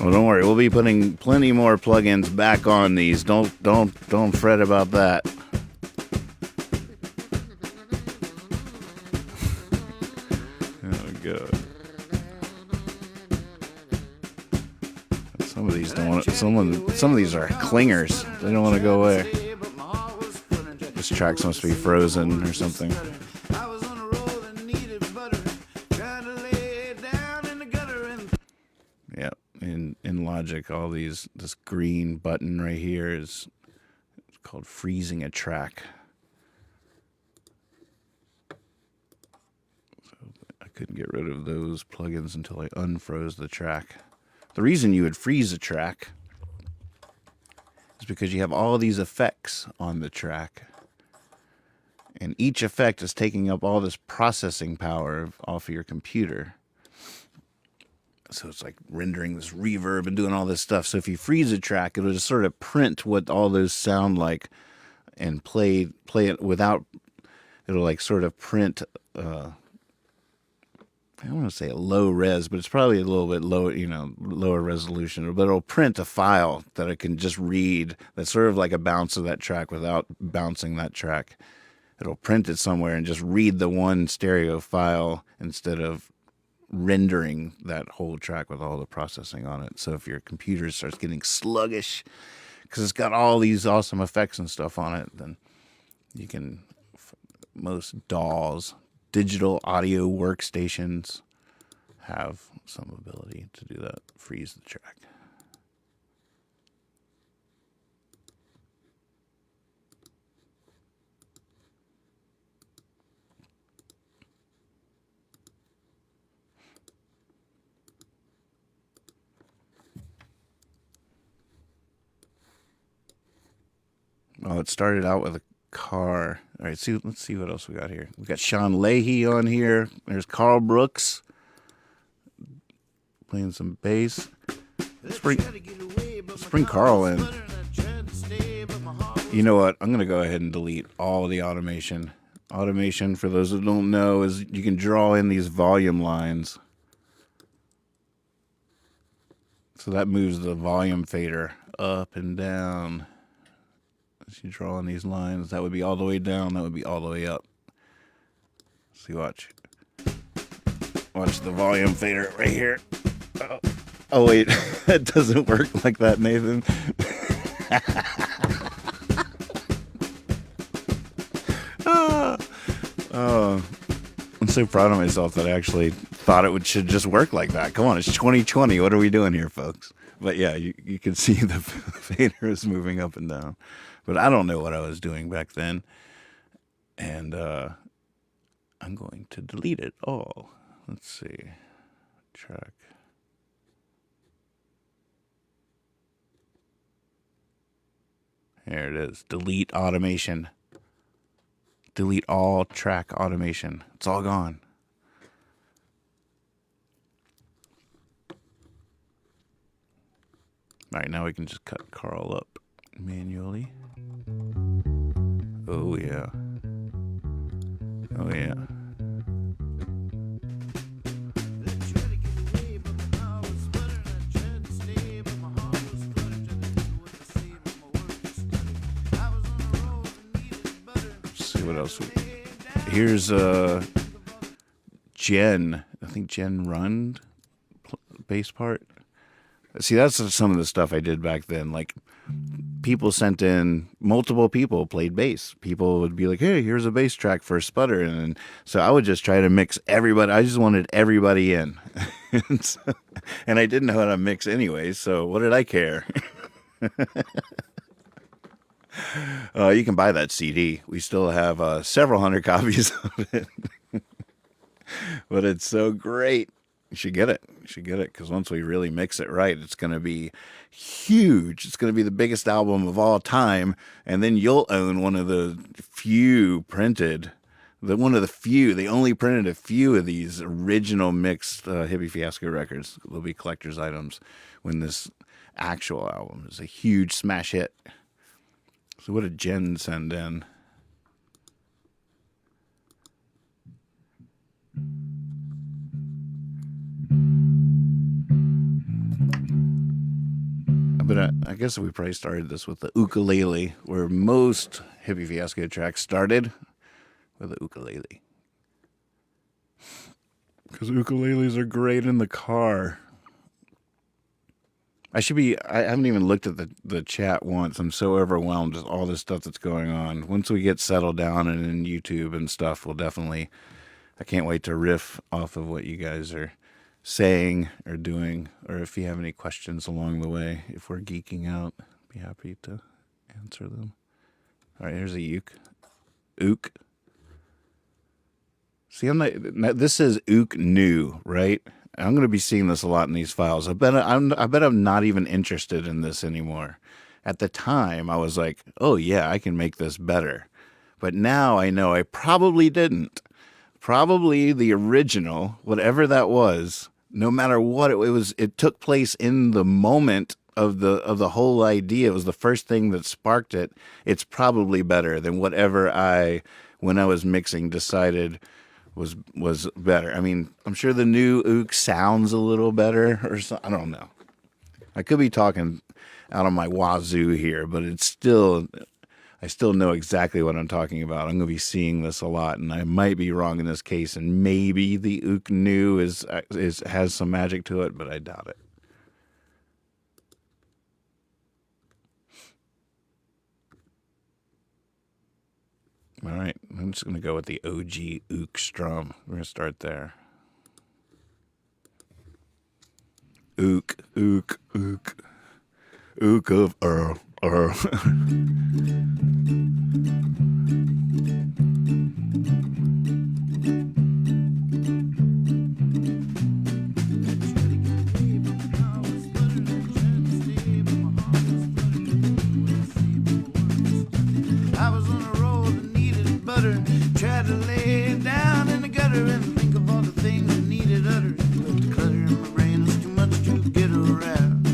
B: Well, don't worry. We'll be putting plenty more plugins back on these. Don't fret about that. Oh God. Some of these don't want to, some of these are clingers. They don't want to go away. This track's supposed to be frozen or something. Yeah, in Logic, this green button right here is called freezing a track. So I couldn't get rid of those plugins until I unfroze the track. The reason you would freeze a track is because you have all these effects on the track. And each effect is taking up all this processing power off of your computer. So it's like rendering this reverb and doing all this stuff. So if you freeze a track, it'll just sort of print what all those sound like and play it without, it'll like sort of print, I don't want to say a low res, but it's probably a little bit low, lower resolution, but it'll print a file that it can just read. That's sort of like a bounce of that track without bouncing that track. It'll print it somewhere and just read the one stereo file instead of rendering that whole track with all the processing on it. So if your computer starts getting sluggish because it's got all these awesome effects and stuff on it, then you can, most DAWs, digital audio workstations, have some ability to do that, freeze the track. Oh, it started out with a car. All right, let's see what else we got here. We got Sean Leahy on here. There's Carl Brooks playing some bass. Let's bring Carl in. You know what? I'm going to go ahead and delete all the automation. Automation, for those that don't know, is you can draw in these volume lines. So that moves the volume fader up and down. As you draw in these lines, that would be all the way down, that would be all the way up. See, watch. Watch the volume fader right here. Oh wait, that doesn't work like that, Nathan. I'm so proud of myself that I actually thought should just work like that. Come on, it's 2020. What are we doing here, folks? But yeah, you can see the fader is moving up and down. But I don't know what I was doing back then. And I'm going to delete it all. Let's see. Track. There it is. Delete automation. Delete all track automation. It's all gone. All right, now we can just cut Carl up manually. Oh, yeah. Oh, yeah. Let's see what else. Here's Jen. I think Jen Rund bass part. See, that's some of the stuff I did back then. Like, people sent in, multiple people played bass. People would be like, hey, here's a bass track for Sputter. And so I would just try to mix everybody. I just wanted everybody in. And I didn't know how to mix anyway, so what did I care? You can buy that CD. We still have several hundred copies of it. But it's so great. You should get it. You should get it, because once we really mix it right, it's going to be huge. It's going to be the biggest album of all time, and then you'll own one of the few printed, they only printed a few of these original mixed Hippy Fiasco records. They'll be collector's items when this actual album is a huge smash hit. So what did Jen send in? But I guess we probably started this with the ukulele, where most Hippy Fiasco tracks started with the ukulele. Because ukuleles are great in the car. I haven't even looked at the chat once. I'm so overwhelmed with all this stuff that's going on. Once we get settled down and in YouTube and stuff, I can't wait to riff off of what you guys are saying or doing, or if you have any questions along the way, if we're geeking out, be happy to answer them. All right, here's a uke. See, this is uke new, right? I'm going to be seeing this a lot in these files. I bet I'm not even interested in this anymore. At the time, I was like, oh yeah, I can make this better. But now I know I probably didn't. Probably the original, whatever that was, no matter what it was, it took place in the moment of the whole idea. It was the first thing that sparked it. It's probably better than whatever when I was mixing, decided was better. I mean, I'm sure the new ook sounds a little better or something. I don't know. I could be talking out of my wazoo here, but I still know exactly what I'm talking about. I'm going to be seeing this a lot, and I might be wrong in this case, and maybe the ook new has some magic to it, but I doubt it. All right, I'm just going to go with the OG ook strum. We're going to start there. Ook, ook, ook. Ook of Earl.
A: Tried to lay it down in the gutter and think of all the things that needed uttered. But the clutter in my brain was too much to get around.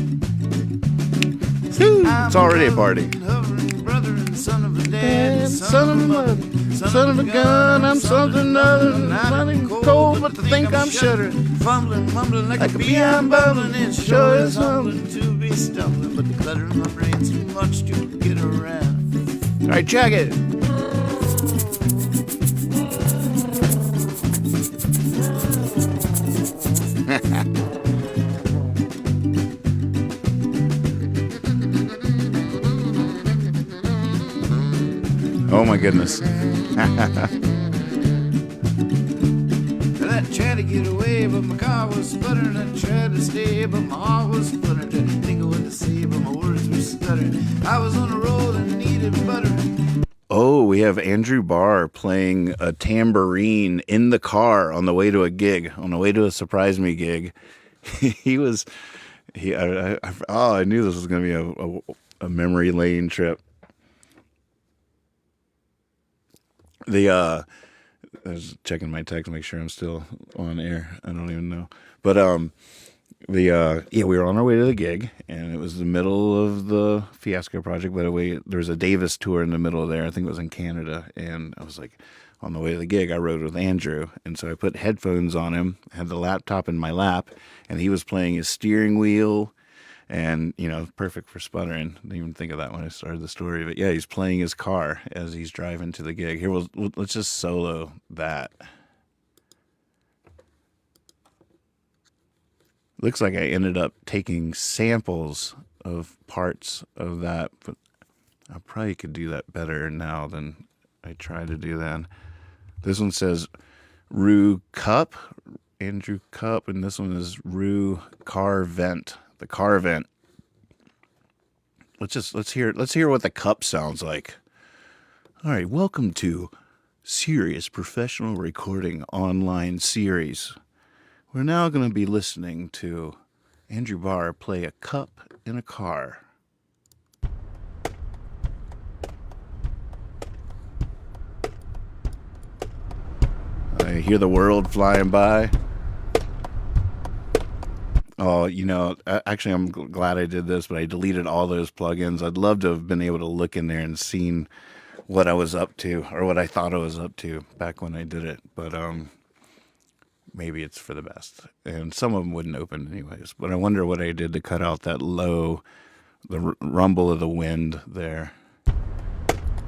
B: It's already a party.
A: Hovering brother and son of a dad,
B: Son of a mother, son of a gun, I'm something other than running cold, but to think I'm shuddering.
A: Fumbling, mumbling like a bee, I'm bubbling. It sure is humbling to be stumbling, but the clutter in my brain's too much to get around.
B: All right, check it. Oh my goodness.
A: I tried to get away, but my car was sputtering. I tried to stay, but my heart was fluttering. Tried to think of what to say, but my words were stuttering. I was on the road and needed butter.
B: Oh, we have Andrew Barr playing a tambourine in the car on the way to a gig, on the way to a Surprise Me gig. I knew this was going to be a memory lane trip. I was checking my text to make sure I'm still on air. I don't even know. But we were on our way to the gig, and it was the middle of the Fiasco project. By the way, there was a Davis tour in the middle of there. I think it was in Canada. And I was like, on the way to the gig, I rode with Andrew. And so I put headphones on him, had the laptop in my lap, and he was playing his steering wheel. And, perfect for sputtering. Didn't even think of that when I started the story. But yeah, he's playing his car as he's driving to the gig. Here, let's just solo that. Looks like I ended up taking samples of parts of that. But I probably could do that better now than I tried to do then. This one says Rue Cup, Andrew Cup, and this one is Rue Car Vent. The car vent. Let's hear what the cup sounds like. All right, welcome to Serious Professional Recording Online Series. We're now going to be listening to Andrew Barr play a cup in a car. I hear the world flying by. Oh, actually, I'm glad I did this, but I deleted all those plugins. I'd love to have been able to look in there and seen what I was up to, or what I thought I was up to back when I did it. But maybe it's for the best. And some of them wouldn't open anyways. But I wonder what I did to cut out that the rumble of the wind there.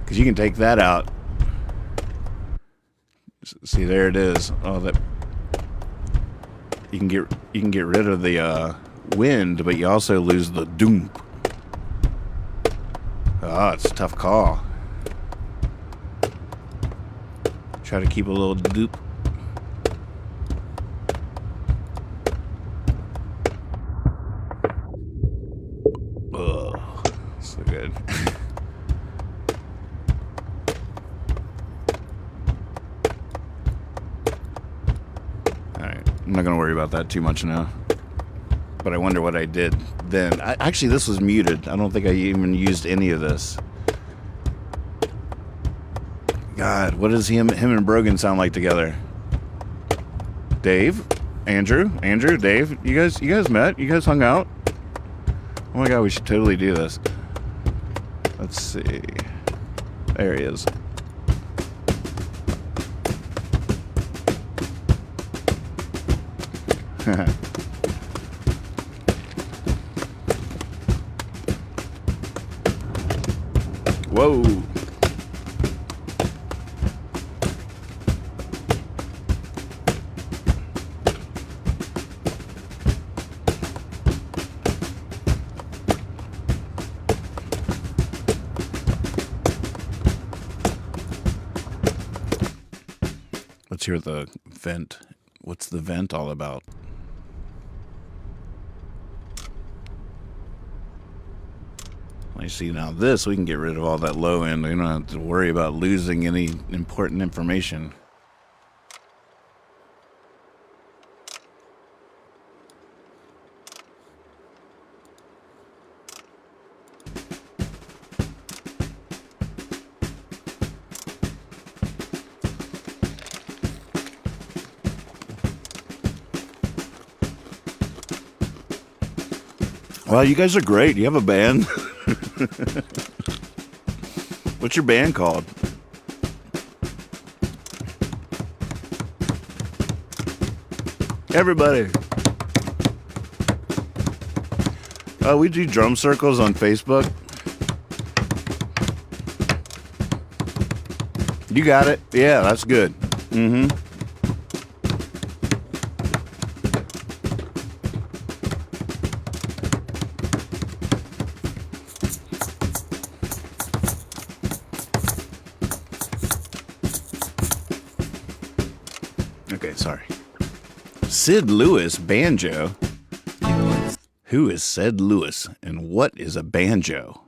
B: Because you can take that out. See, there it is. Oh, that. You can get rid of the wind, but you also lose the doom. It's a tough call. Try to keep a little doop. Oh, so good. I'm not going to worry about that too much now. But I wonder what I did then. Actually, this was muted. I don't think I even used any of this. God, what does him and Brogan sound like together? Dave? Andrew, Dave, you guys met? You guys hung out? Oh my god, we should totally do this. Let's see. There he is. Whoa. Let's hear the vent. What's the vent all about? I see now this, we can get rid of all that low end. We don't have to worry about losing any important information. Wow, you guys are great. You have a band? What's your band called? Everybody. We do drum circles on Facebook. You got it? Yeah, that's good. Mm-hmm. Okay, sorry. Sid Lewis banjo. Who is Sid Lewis and what is a banjo?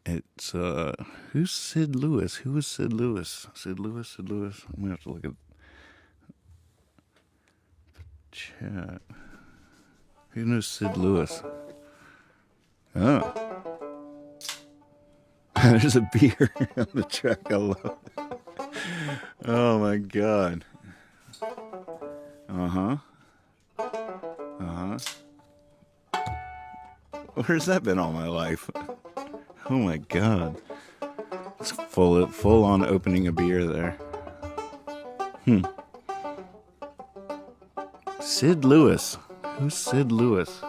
B: It's who's Sid Lewis? Who is Sid Lewis? Sid Lewis. I'm gonna have to look at chat. Who knows Sid Lewis? Oh. There's a beer on the track. I love it. Oh my god. Where's that been all my life? Oh my god. It's full on opening a beer there. Sid Lewis. Who's Sid Lewis?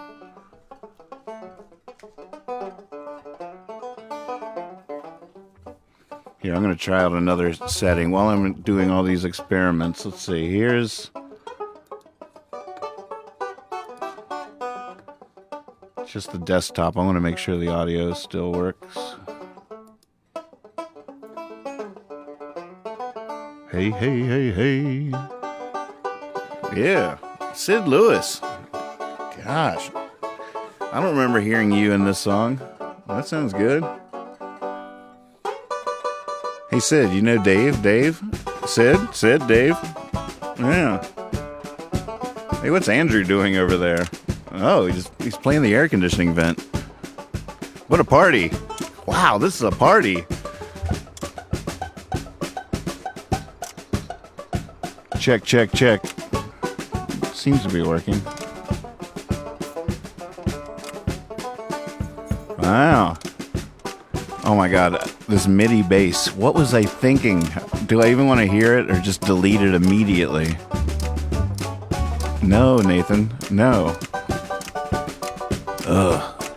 B: Here, I'm going to try out another setting while I'm doing all these experiments. Let's see. Here's just the desktop. I want to make sure the audio still works. Hey. Yeah, Sid Lewis. Gosh, I don't remember hearing you in this song. Well, that sounds good. Hey, Sid, you know Dave? Dave? Sid, Dave? Yeah. Hey, what's Andrew doing over there? Oh, he's playing the air conditioning vent. What a party. Wow, this is a party. Check. Seems to be working. Wow. Oh my god, this MIDI bass. What was I thinking? Do I even want to hear it or just delete it immediately? No, Nathan. No. Ugh.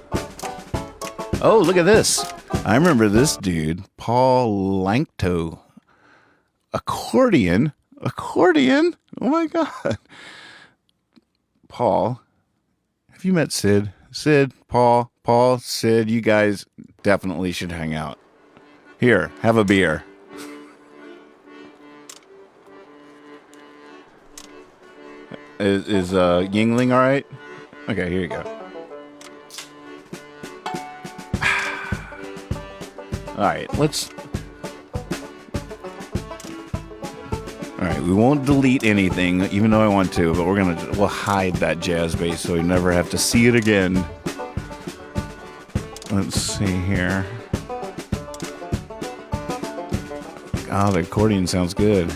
B: Oh, look at this. I remember this dude, Paul Lankto. Accordion? Oh my god. Paul, have you met Sid? Sid, Paul, Sid, you guys definitely should hang out. Here, have a beer. Is Yingling all right? Okay, here you go. All right, All right, we won't delete anything, even though I want to, but we'll hide that jazz bass so we never have to see it again. Let's see here. Oh, the accordion sounds good.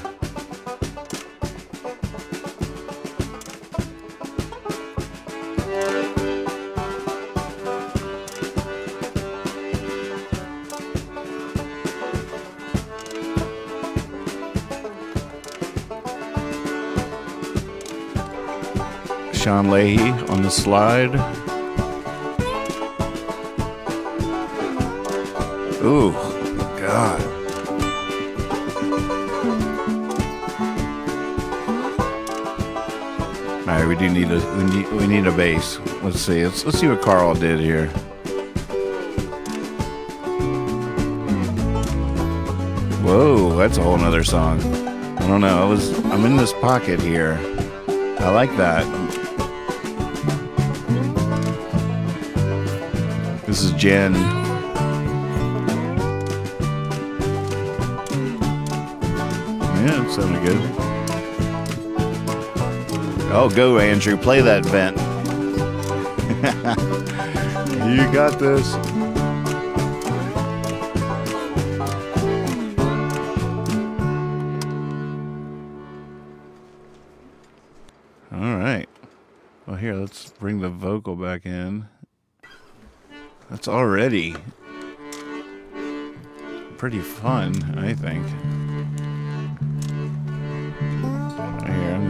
B: Sean Leahy on the slide. Ooh, God. All right, we need a bass. Let's see. Let's see what Carl did here. Whoa, that's a whole nother song. I don't know. I'm in this pocket here. I like that. This is Jen. Yeah, it sounded good. Oh, go, Andrew. Play that vent. You got this. All right. Well, here, let's bring the vocal back in. That's already pretty fun, I think. Here, I'm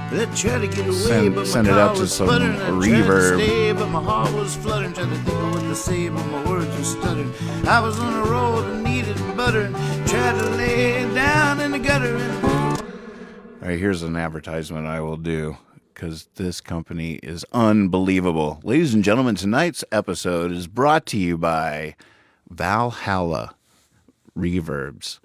B: gonna
A: try to get away,
B: send it up to some reverb.
A: But my heart was fluttering, trying to think of what to say, but my words were stuttering. I was on a road and needed butter, tried to lay it down in the gutter.
B: All right, here's an advertisement I will do, because this company is unbelievable. Ladies and gentlemen, tonight's episode is brought to you by Valhalla Reverbs.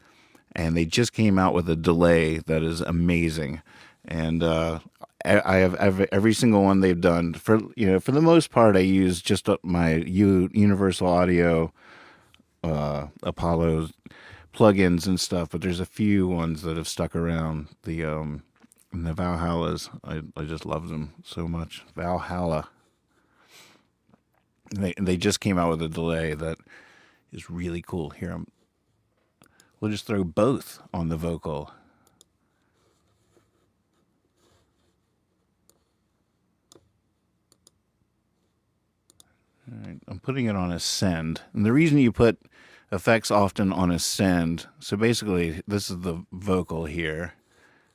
B: And they just came out with a delay that is amazing. And I have every single one they've done. For the most part, I use just my Universal Audio Apollo plugins and stuff. But there's a few ones that have stuck around. The Valhallas, I just love them so much. Valhalla. They just came out with a delay that is really cool. Here, we'll just throw both on the vocal. All right, I'm putting it on ascend. And the reason you put effects often on ascend, so basically this is the vocal here,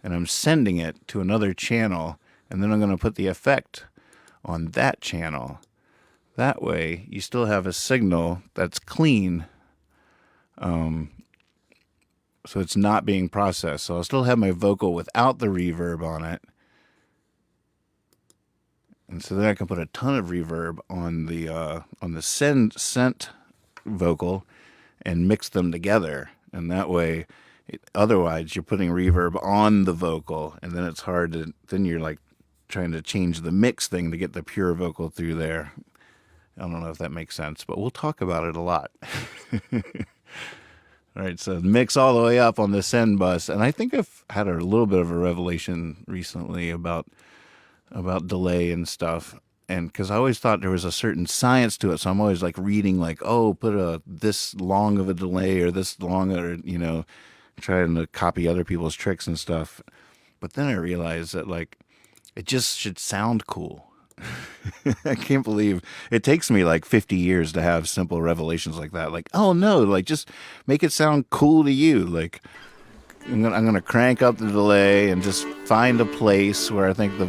B: and I'm sending it to another channel, and then I'm going to put the effect on that channel. That way, you still have a signal that's clean, so it's not being processed. So I'll still have my vocal without the reverb on it. And so then I can put a ton of reverb on the sent vocal and mix them together. And that way, otherwise you're putting reverb on the vocal, and then it's hard to, then you're like trying to change the mix thing to get the pure vocal through there. I don't know if that makes sense, but we'll talk about it a lot. All right, so mix all the way up on the send bus. And I think I've had a little bit of a revelation recently about delay and stuff. And because I always thought there was a certain science to it. So I'm always like reading like, oh, put this long of a delay or this long, or, trying to copy other people's tricks and stuff. But then I realized that like, it just should sound cool. I can't believe it takes me like 50 years to have simple revelations like that. Like, oh no, like just make it sound cool to you. Like I'm gonna crank up the delay and just find a place where I think the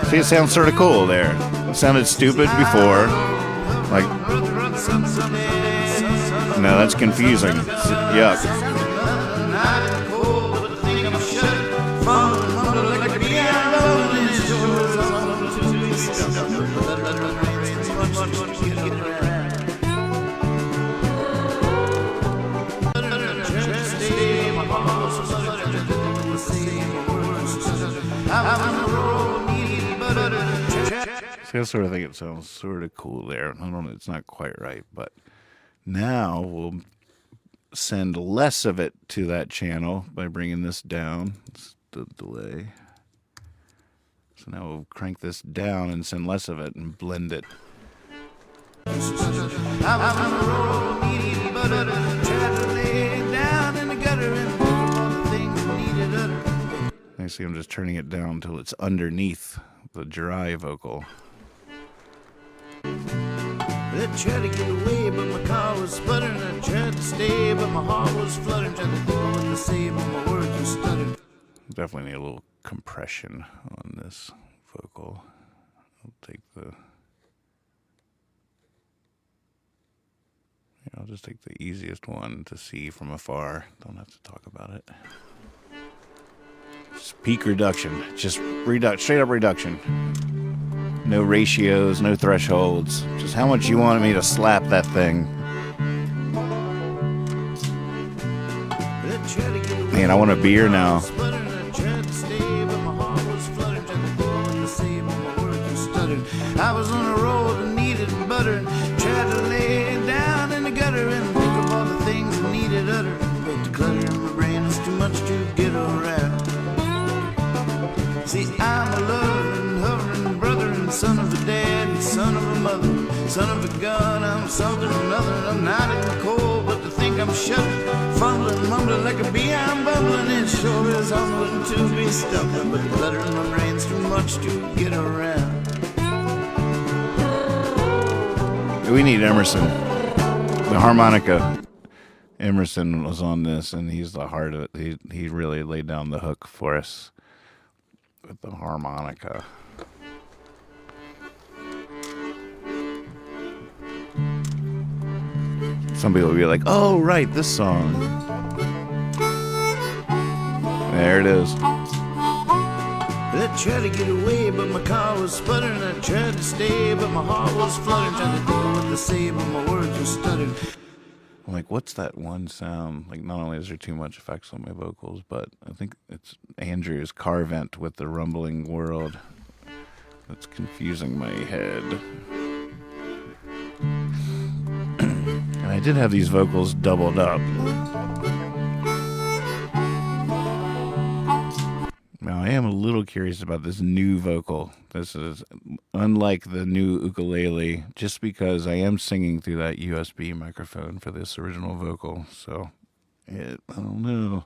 B: see, it sounds sort of cool there. It sounded stupid before. Like, no, that's confusing. Yuck. See, I sort of think it sounds sort of cool there. I don't know, it's not quite right, but Now we'll send less of it to that channel by bringing this down. It's the delay. So now we'll crank this down and send less of it and blend it.
A: I was on the road needing butter, tried to lay it down in the gutter and all the things that needed utter.
B: You see I'm just turning it down until it's underneath the dry vocal.
A: I tried to get away, but my car was sputtering. I tried to stay, but my heart was fluttering. Tried to think of what to say, but my words were stuttering.
B: Definitely need a little compression on this vocal. I'll just take the easiest one to see from afar. Don't have to talk about it. Just peak reduction. Just straight up reduction. No ratios, no thresholds. Just how much you wanted me to slap that thing. Man, I want a beer now.
A: I was on the road and needed butter. Tried to lay it down in the gutter and think of all the things I needed utter. But the clutter in my brain was too much to get around. See, I'm a loving, hovering brother and son of a dad and son of a mother, son of a gun. I'm something or another. I'm not in the cold, but to think I'm shut, fumbling, mumbling like a bee. I'm bumbling. It sure is humbling to be stumbling, but the clutter in my brain's too much to get around.
B: We need Emerson. The harmonica. Emerson was on this, and he's the heart of it. He really laid down the hook for us with the harmonica. Some people will be like, oh, right, this song. There it is.
A: I tried to get away, but my car was sputtering. I tried to stay, but my heart was fluttering. Trying to think of what to say, but my words were stuttering.
B: I'm like, what's that one sound? Like, not only is there too much effects on my vocals, but I think it's Andrew's car vent with the rumbling world that's confusing my head. And I did have these vocals doubled up. Now, I am a little curious about this new vocal. This is unlike the new ukulele, just because I am singing through that USB microphone for this original vocal. So, I don't know.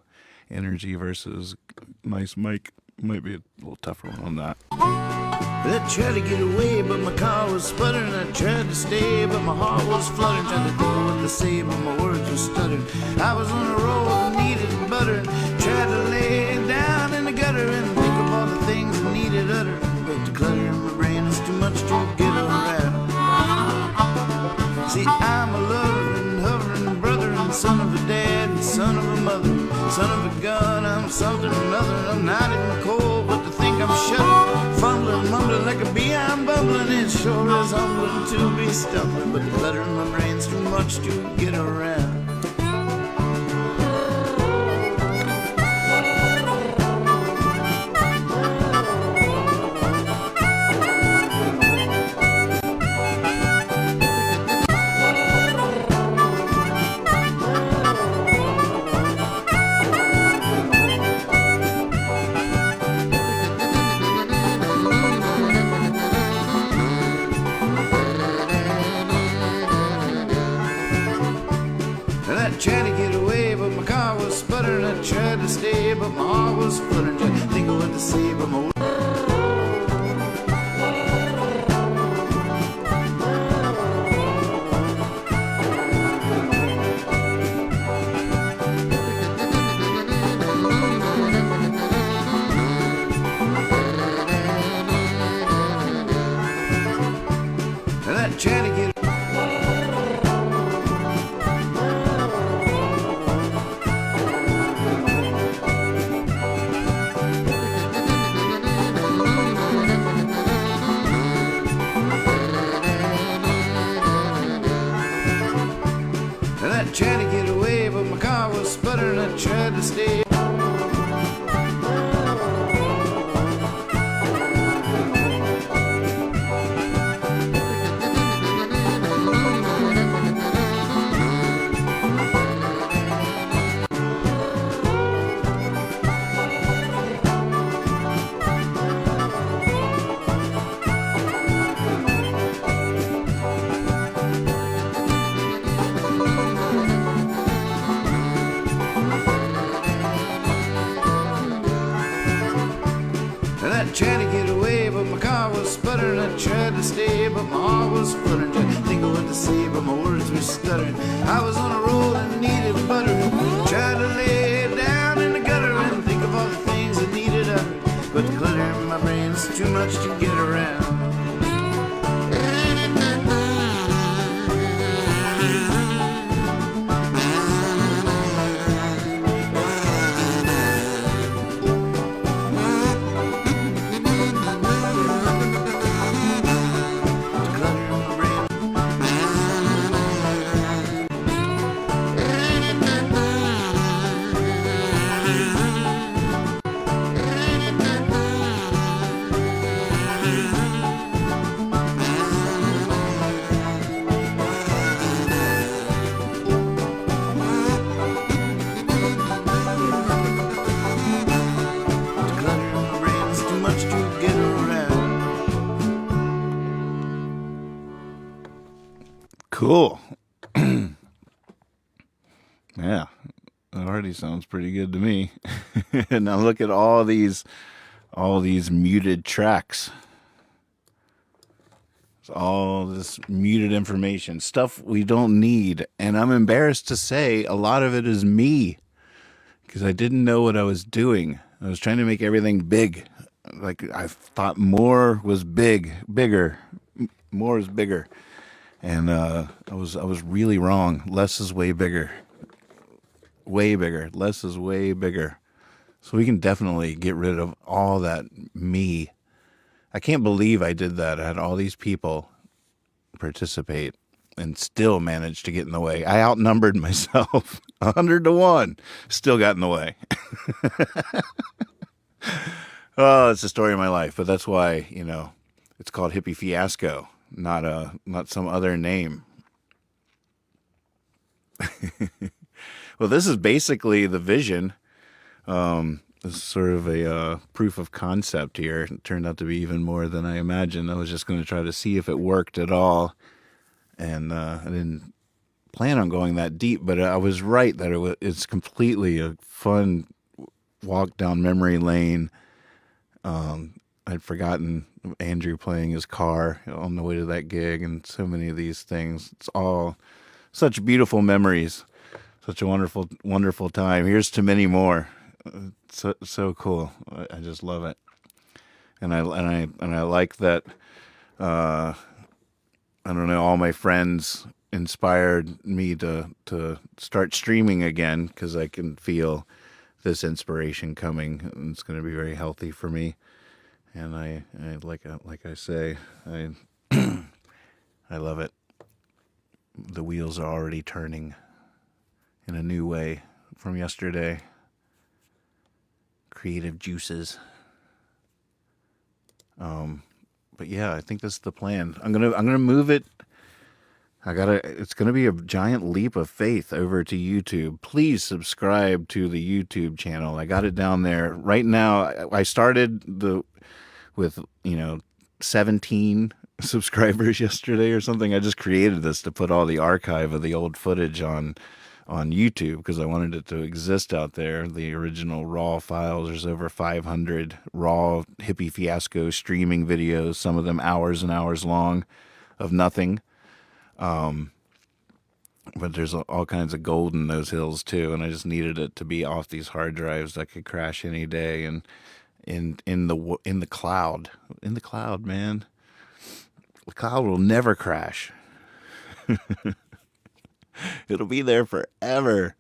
B: Energy versus nice mic might be a little tougher one on that.
A: I tried to get away, but my car was sputtering. I tried to stay, but my heart was fluttering. Trying to think of what to say, but my words were stuttering. I was on the road and needed butter. Tried to lay it down in the gutter and think of all the things I needed utter. But the clutter in my brain is too much to get around. See, I'm a loving, hovering brother and son of a dad and son of a mother, son of a gun. I'm something or another. I'm not in the cold, but to think I'm shut, fumbling, mumbling like a bee. I'm bumbling. It sure is humbling to be stumbling, but the clutter in my brain's too much to get around. Tried to get away, but my car was sputtering. I tried to stay, but my heart was fluttering. Tried to think of what to say, but my and I tried to get tried to get away, but my car was sputtering. I tried to stay. I tried to get away, but my car was sputtering. I tried to stay, but my heart was fluttering. Tried to think of what to say, but my words were stuttering. I was on a roll and needed butter. Tried to lay down in the gutter and think of all the things that needed uttered. But the clutter in my brain's too much to get around.
B: Cool. Yeah, that already sounds pretty good to me. And now look at all these muted tracks. It's all this muted information, stuff we don't need. And I'm embarrassed to say a lot of it is me, because I didn't know what I was doing. I was trying to make everything big. Like I thought more was bigger. More is bigger. And I was really wrong. Less is way bigger. Way bigger. Less is way bigger. So we can definitely get rid of all that me. I can't believe I did that. I had all these people participate and still managed to get in the way. I outnumbered myself 100-1. Still got in the way. Oh, it's the story of my life. But that's why, it's called Hippy Fiasco. Not some other name. Well, this is basically the vision. This is sort of a proof of concept here. It turned out to be even more than I imagined. I was just going to try to see if it worked at all. And I didn't plan on going that deep, but I was right that it's completely a fun walk down memory lane. I'd forgotten Andrew playing his car on the way to that gig, and so many of these things. It's all such beautiful memories, such a wonderful, wonderful time. Here's to many more. So cool. I just love it, and I like that. I don't know. All my friends inspired me to start streaming again, because I can feel this inspiration coming, and it's going to be very healthy for me. And I like I say, I love it. The wheels are already turning in a new way from yesterday. Creative juices. But yeah, I think that's the plan. I'm gonna move it. It's gonna be a giant leap of faith over to YouTube. Please subscribe to the YouTube channel. I got it down there right now. I started with 17 subscribers yesterday or something. I just created this to put all the archive of the old footage on YouTube, because I wanted it to exist out there. The original raw files. There's over 500 raw Hippy Fiasco streaming videos, some of them hours and hours long, of nothing. But there's all kinds of gold in those hills too, and I just needed it to be off these hard drives that could crash any day. And in the cloud, man, the cloud will never crash. It'll be there forever.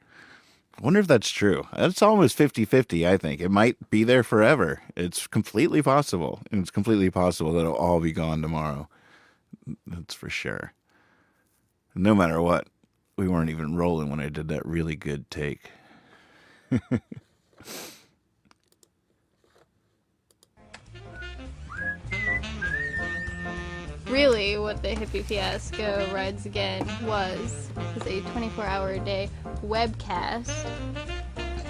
B: I wonder if that's true. That's almost 50-50, I think. It might be there forever. It's completely possible. And it's completely possible that it'll all be gone tomorrow. That's for sure. No matter what, we weren't even rolling when I did that really good take.
D: Really, what the Hippy Fiasco Rides Again was a 24-hour-a-day webcast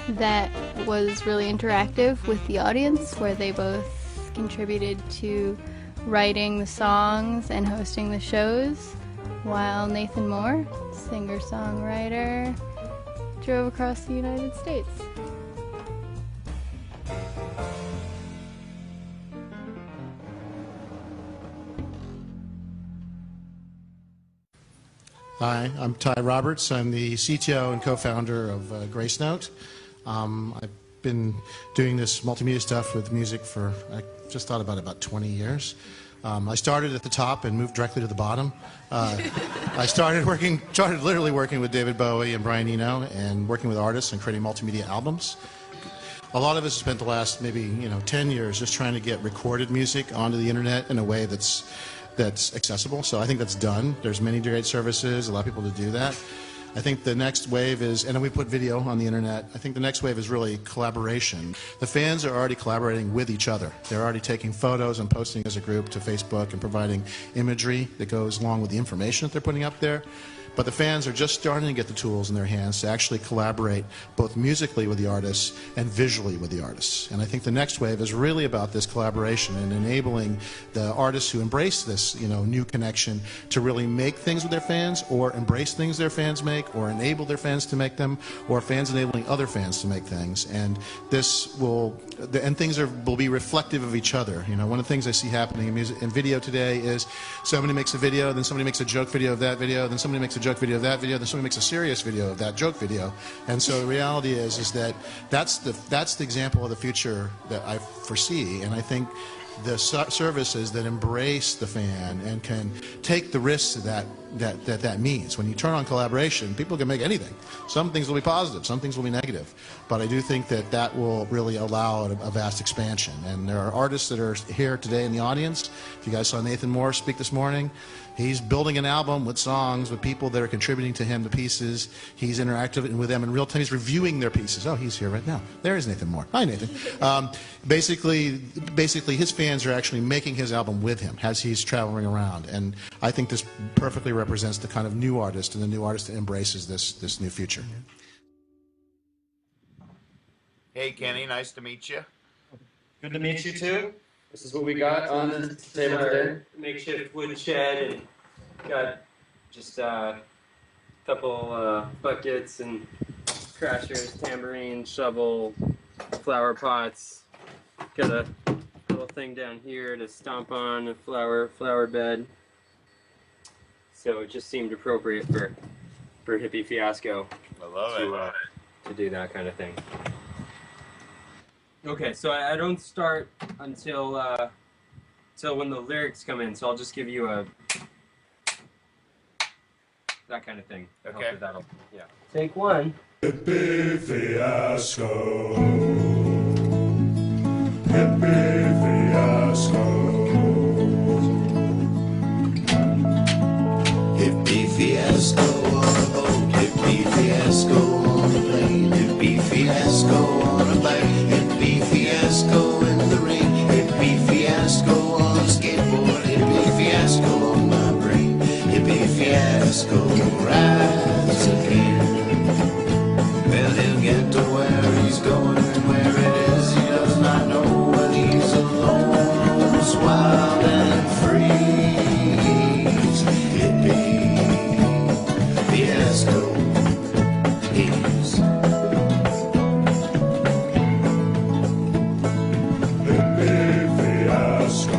D: that was really interactive with the audience, where they both contributed to writing the songs and hosting the shows, while Nathan Moore, singer-songwriter, drove across the United States.
E: Hi, I'm Ty Roberts. I'm the CTO and co-founder of Gracenote. I've been doing this multimedia stuff with music for, I just thought about 20 years. I started at the top and moved directly to the bottom. I started literally working with David Bowie and Brian Eno and working with artists and creating multimedia albums. A lot of us spent the last maybe 10 years just trying to get recorded music onto the internet in a way that's accessible. So I think that's done. There's many great services, allow people to do that. I think the next wave is, and then we put video on the internet, I think the next wave is really collaboration. The fans are already collaborating with each other. They're already taking photos and posting as a group to Facebook and providing imagery that goes along with the information that they're putting up there. But the fans are just starting to get the tools in their hands to actually collaborate both musically with the artists and visually with the artists. And I think the next wave is really about this collaboration and enabling the artists who embrace this new connection to really make things with their fans, or embrace things their fans make, or enable their fans to make them, or fans enabling other fans to make things. And this will, and things will be reflective of each other. One of the things I see happening in music and video today is somebody makes a video, then somebody makes a joke video of that video, then somebody makes a joke video of that video, then somebody makes a serious video of that joke video. And so the reality is that that's the example of the future that I foresee. And I think the services that embrace the fan and can take the risks that means. When you turn on collaboration, people can make anything. Some things will be positive, some things will be negative. But I do think that will really allow a vast expansion. And there are artists that are here today in the audience. If you guys saw Nathan Moore speak this morning, he's building an album with songs with people that are contributing to him the pieces. He's interactive with them in real time. He's reviewing their pieces. Oh, he's here right now. There is Nathan Moore. Hi, Nathan. Basically, his fans are actually making his album with him as he's traveling around. And I think this perfectly represents the kind of new artist and the new artist that embraces this new future.
B: Hey, Kenny, nice to meet you.
F: Good to meet you too. This is what we got on the table today.
G: Makeshift wood shed, and got just a couple buckets and crashers, tambourine, shovel, flower pots. Got a little thing down here to stomp on, a flower bed. So it just seemed appropriate for Hippy Fiasco.
B: I love it.
G: To do that kind of thing. Okay, so I don't start until when the lyrics come in, so I'll just give you that kind of thing.
B: Okay.
G: Hopefully that'll, yeah. Take one.
H: Hippy Fiasco. Hippy Fiasco.
A: Hippy Fiasco on a boat, Hippy Fiasco on a plane, Hippy Fiasco on a bike, Hippy Fiasco in the rain, Hippy Fiasco on a skateboard, Hippy Fiasco on my brain, Hippy Fiasco rides again. Well, he'll get to where he's going and where it is he does not know, but he's alone, it's wild and free. He's Hippy Fiasco. He's
H: Hippy Fiasco.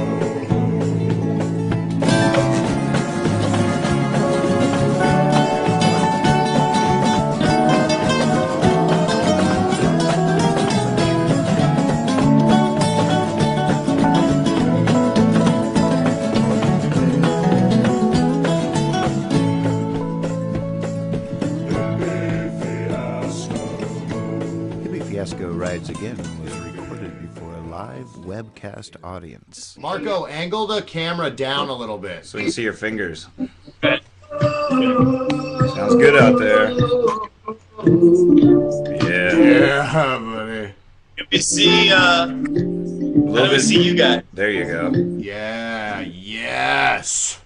B: Hippy Fiasco Rides Again was recorded before a live webcast audience.
I: Marco, angle the camera down a little bit.
B: So we can see your fingers. Sounds good out there. Yeah.
I: Yeah, buddy.
F: Let me see. Let me see you guys.
B: There you go.
I: Yeah, yes.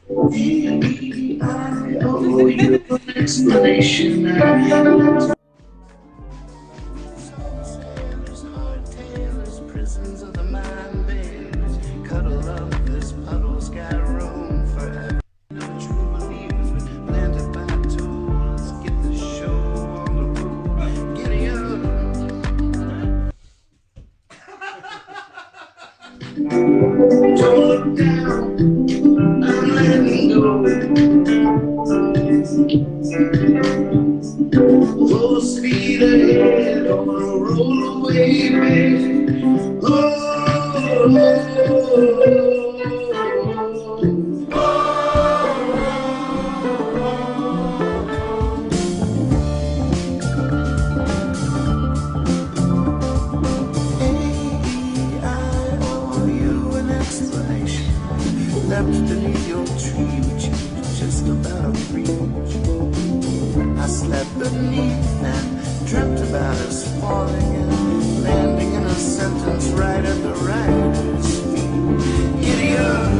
A: prisons of the mind bends. Cuddle up, this puddle's got room for every true believers with planted by tool. Let's get the show on the road. Giddy up. Don't look down, I'm letting go.
C: Leapt beneath your tree, which you just about reach. I slept beneath and dreamt about us falling and landing in a sentence right at the writer's feet. Giddy up,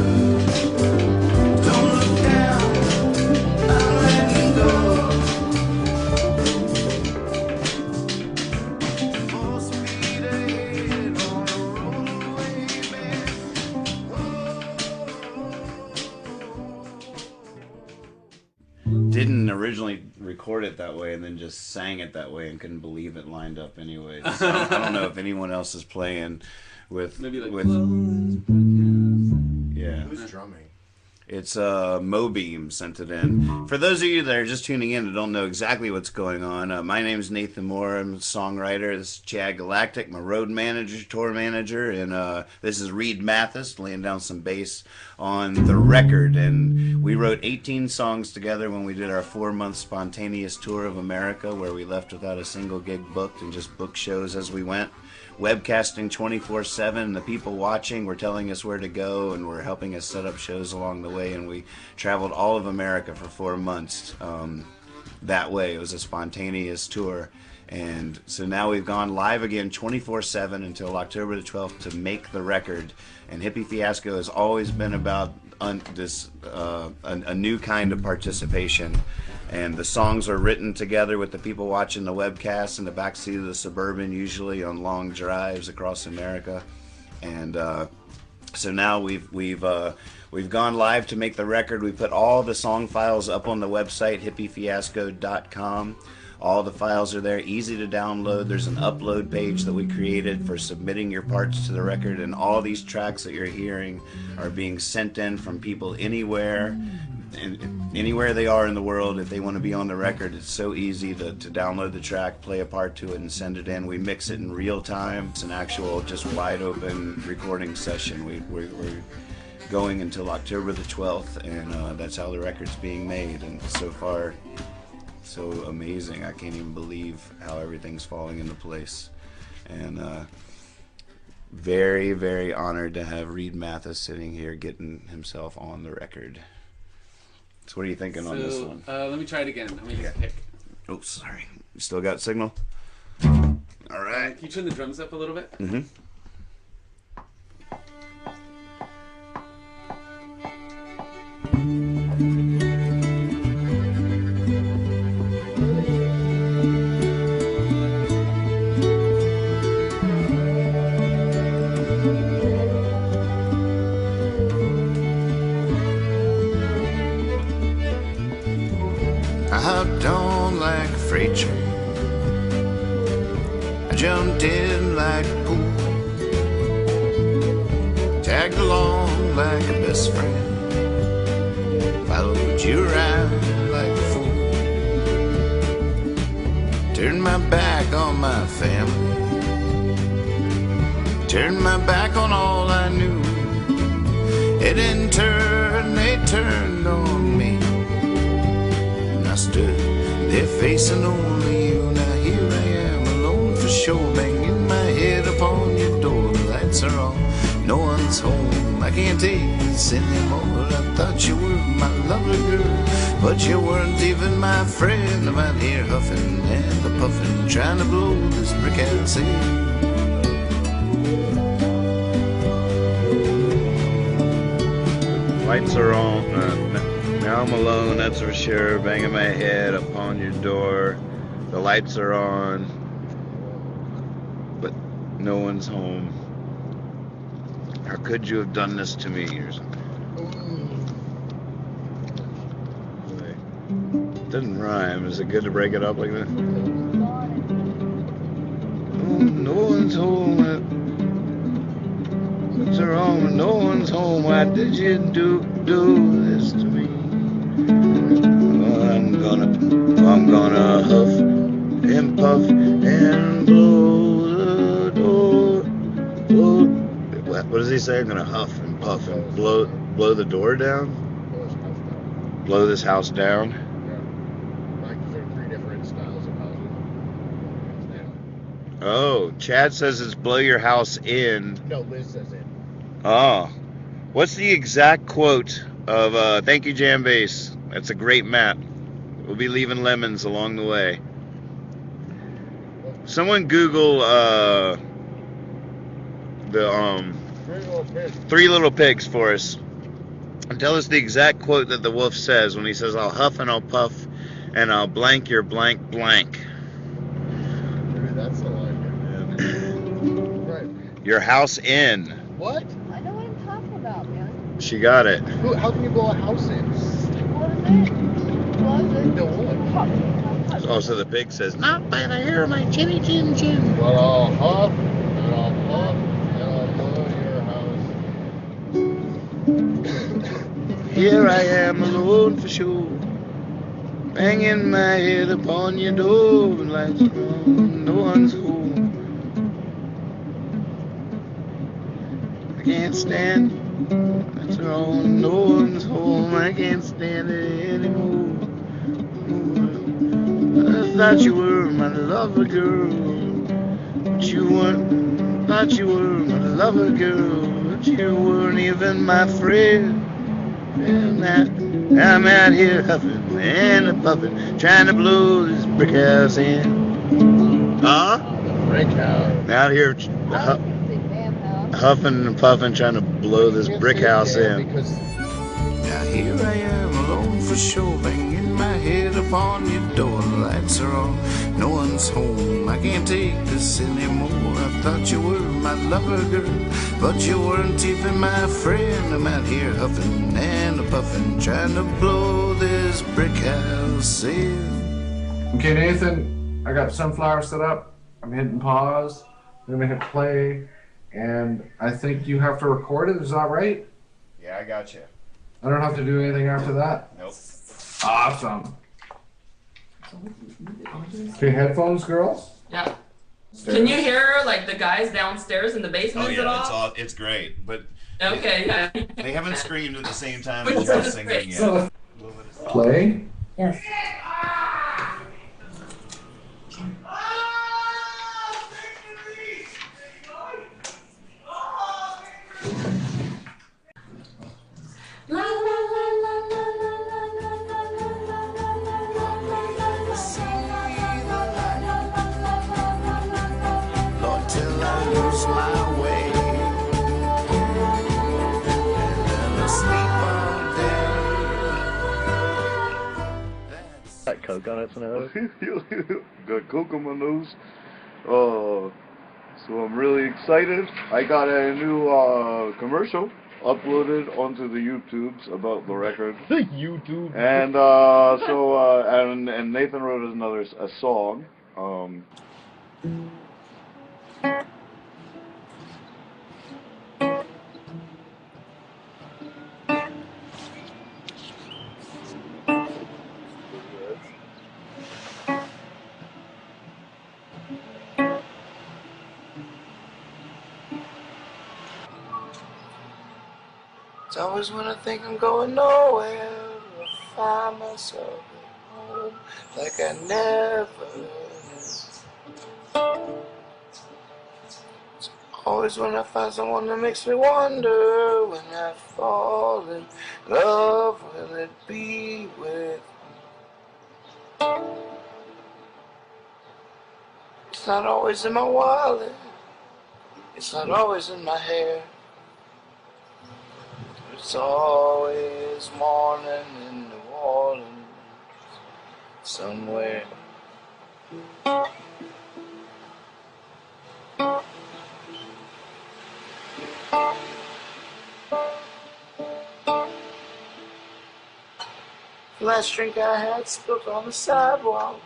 C: don't look down, I'm letting go. Full speed ahead on a rollaway bed.
B: Didn't originally record it that way and then just sang it that way and couldn't believe it lined up anyways. So I don't know if anyone else is playing with
J: Maybe like
B: with yeah.
I: Who's drumming?
B: It's Mobeam sent it in. For those of you that are just tuning in and don't know exactly what's going on, my name is Nathan Moore. I'm a songwriter. This is Chad Galactic, my road manager, tour manager, and this is Reed Mathis laying down some bass on the record. And we wrote 18 songs together when we did our 4-month spontaneous tour of America, where we left without a single gig booked and just booked shows as we went. Webcasting 24/7. The people watching were telling us where to go and were helping us set up shows along the way, and we traveled all of America for 4 months that way. It was a spontaneous tour, and so now we've gone live again 24/7 until October the 12th to make the record. And Hippy Fiasco has always been about a new kind of participation. And the songs are written together with the people watching the webcast in the backseat of the Suburban, usually on long drives across America. And so now we've gone live to make the record. We put all the song files up on the website, hippyfiasco.com. All the files are there, easy to download. There's an upload page that we created for submitting your parts to the record, and all these tracks that you're hearing are being sent in from people anywhere. And anywhere they are in the world, if they want to be on the record, it's so easy to download the track, play a part to it, and send it in. We mix it in real time. It's an actual, just wide open recording session. We're going until October the 12th, and that's how the record's being made. And so far, so amazing. I can't even believe how everything's falling into place. And very, very honored to have Reed Mathis sitting here getting himself on the record. So what are you thinking on this one?
J: Let me try it again. Let me just pick.
B: Oh, sorry. You still got signal? All right.
J: Can you turn the drums up a little bit?
B: Mm-hmm.
C: I hopped on like a freight train. I jumped in like a pool. Tagged along like a best friend. Followed you around like a fool. Turned my back on my family. Turned my back on all I knew. And in turn they turned on me. I stood there facing only you. Now here I am alone for sure, banging my head upon your door. The lights are on, no one's home. I can't take this anymore. I thought you were my lovely girl, but you weren't even my friend. I'm out here huffing and a puffing, trying to blow this brick ass in.
B: Lights are on. Now I'm alone, that's for sure. Banging my head upon your door. The lights are on, but no one's home. How could you have done this to me? Or something? It doesn't rhyme. Is it good to break it up like that? Oh, no one's home. Lights are on, no one's home. Why did you do this to me? I'm gonna huff and puff and blow the door. What does he say? I'm gonna huff and puff and blow the door down. Blow this house down.
K: Like there are 3 different styles of houses.
B: Oh, Chad says it's blow your house in.
K: No, Liz says it.
B: Oh, what's the exact quote of "Thank you, Jam Bass"? That's a great map. We'll be leaving lemons along the way. Someone Google the 3 Little Pigs for us. And tell us the exact quote that the wolf says when he says, "I'll huff and I'll puff and I'll blank your blank blank."
K: Maybe that's the line. Right.
B: Your house in.
K: What?
D: I know what I'm talking about, man.
B: She got it.
K: How can you blow a house in?
D: What is it? What is it?
K: No one.
B: Oh, so the pig says, "Not by the hair of my chinny chin chin."
K: But I'll huff and I'll puff and I'll blow your house.
B: Here I am alone for sure, banging my head upon your door, lights are on, no one's home. I can't stand, lights are on, no one's home. I can't stand it anymore. I thought you were my lover girl, but you weren't. Thought you were my lover girl, but you weren't even my friend. And I'm out here huffing and puffing, trying to blow this brick house in. Huh?
K: Brick house.
B: Out here huffing and puffing, trying to blow this brick house in. Now here I am alone for sure, banging my head upon your door. The lights are on, no one's home. I can't take this anymore. I thought you were my lover girl, but you weren't even my friend. I'm out here huffing and puffing, trying to blow this brick house in.
L: Okay, Nathan, I got sunflower set up. I'm hitting pause. I'm gonna hit play, and I think you have to record it. Is that right?
I: Yeah, I got you.
L: I don't have to do anything after that?
I: Nope.
L: Awesome. Okay, headphones, girls?
M: Yeah. Can you hear like the guys downstairs in the basement at all?
I: It's great, but
M: Okay, yeah.
I: they haven't screamed at the same time
M: Which
I: as you're
M: is
I: singing
M: great.
I: yet.
L: Play?
M: Yes. La la la la la la la la
B: Lord, till I lose my way, and I sleep all day.
K: Got coke on its nose.
N: Got coke on my nose. So I'm really excited. I got a new commercial uploaded onto the YouTubes about the record.
K: The YouTube.
N: And and Nathan wrote a song.
C: It's always when I think I'm going nowhere, I find myself at home like I never knew. It's always when I find someone that makes me wonder, when I fall in love, will it be with me? It's not always in my wallet, it's not always in my hair. It's always morning in New Orleans, somewhere. Last drink I had spilled on the sidewalk.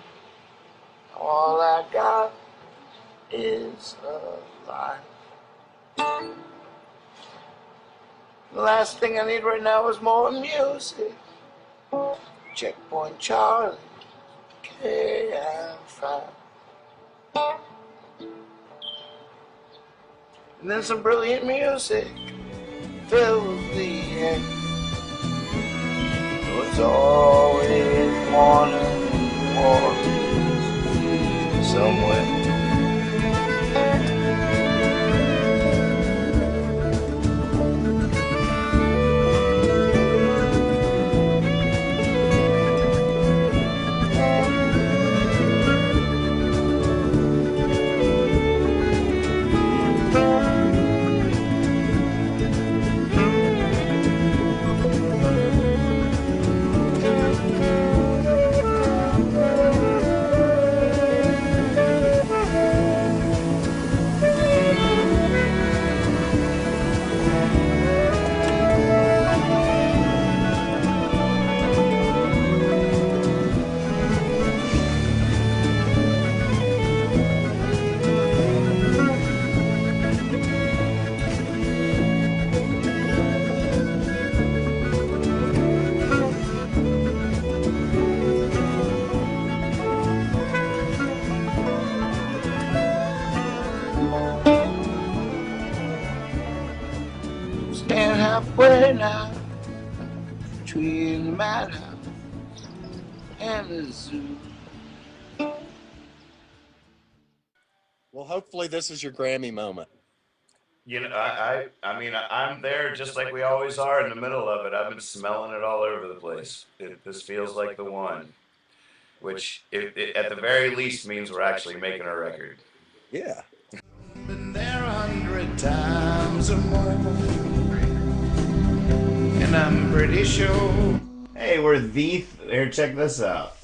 C: All I got is a lie. The last thing I need right now is more music. Checkpoint Charlie, KF5. And then some brilliant music fills the air. So it's always morning or somewhere. Stand halfway now between the madhouse and the zoo.
F: Well, hopefully this is your Grammy moment.
B: You know, I mean, I'm there just like we always are in the middle of it. I've been smelling it all over the place. This feels like the one, which at the very least means we're actually making a record.
F: Yeah.
A: Been there 100 times or more, and I'm pretty sure.
B: Hey, we're here. Check this out.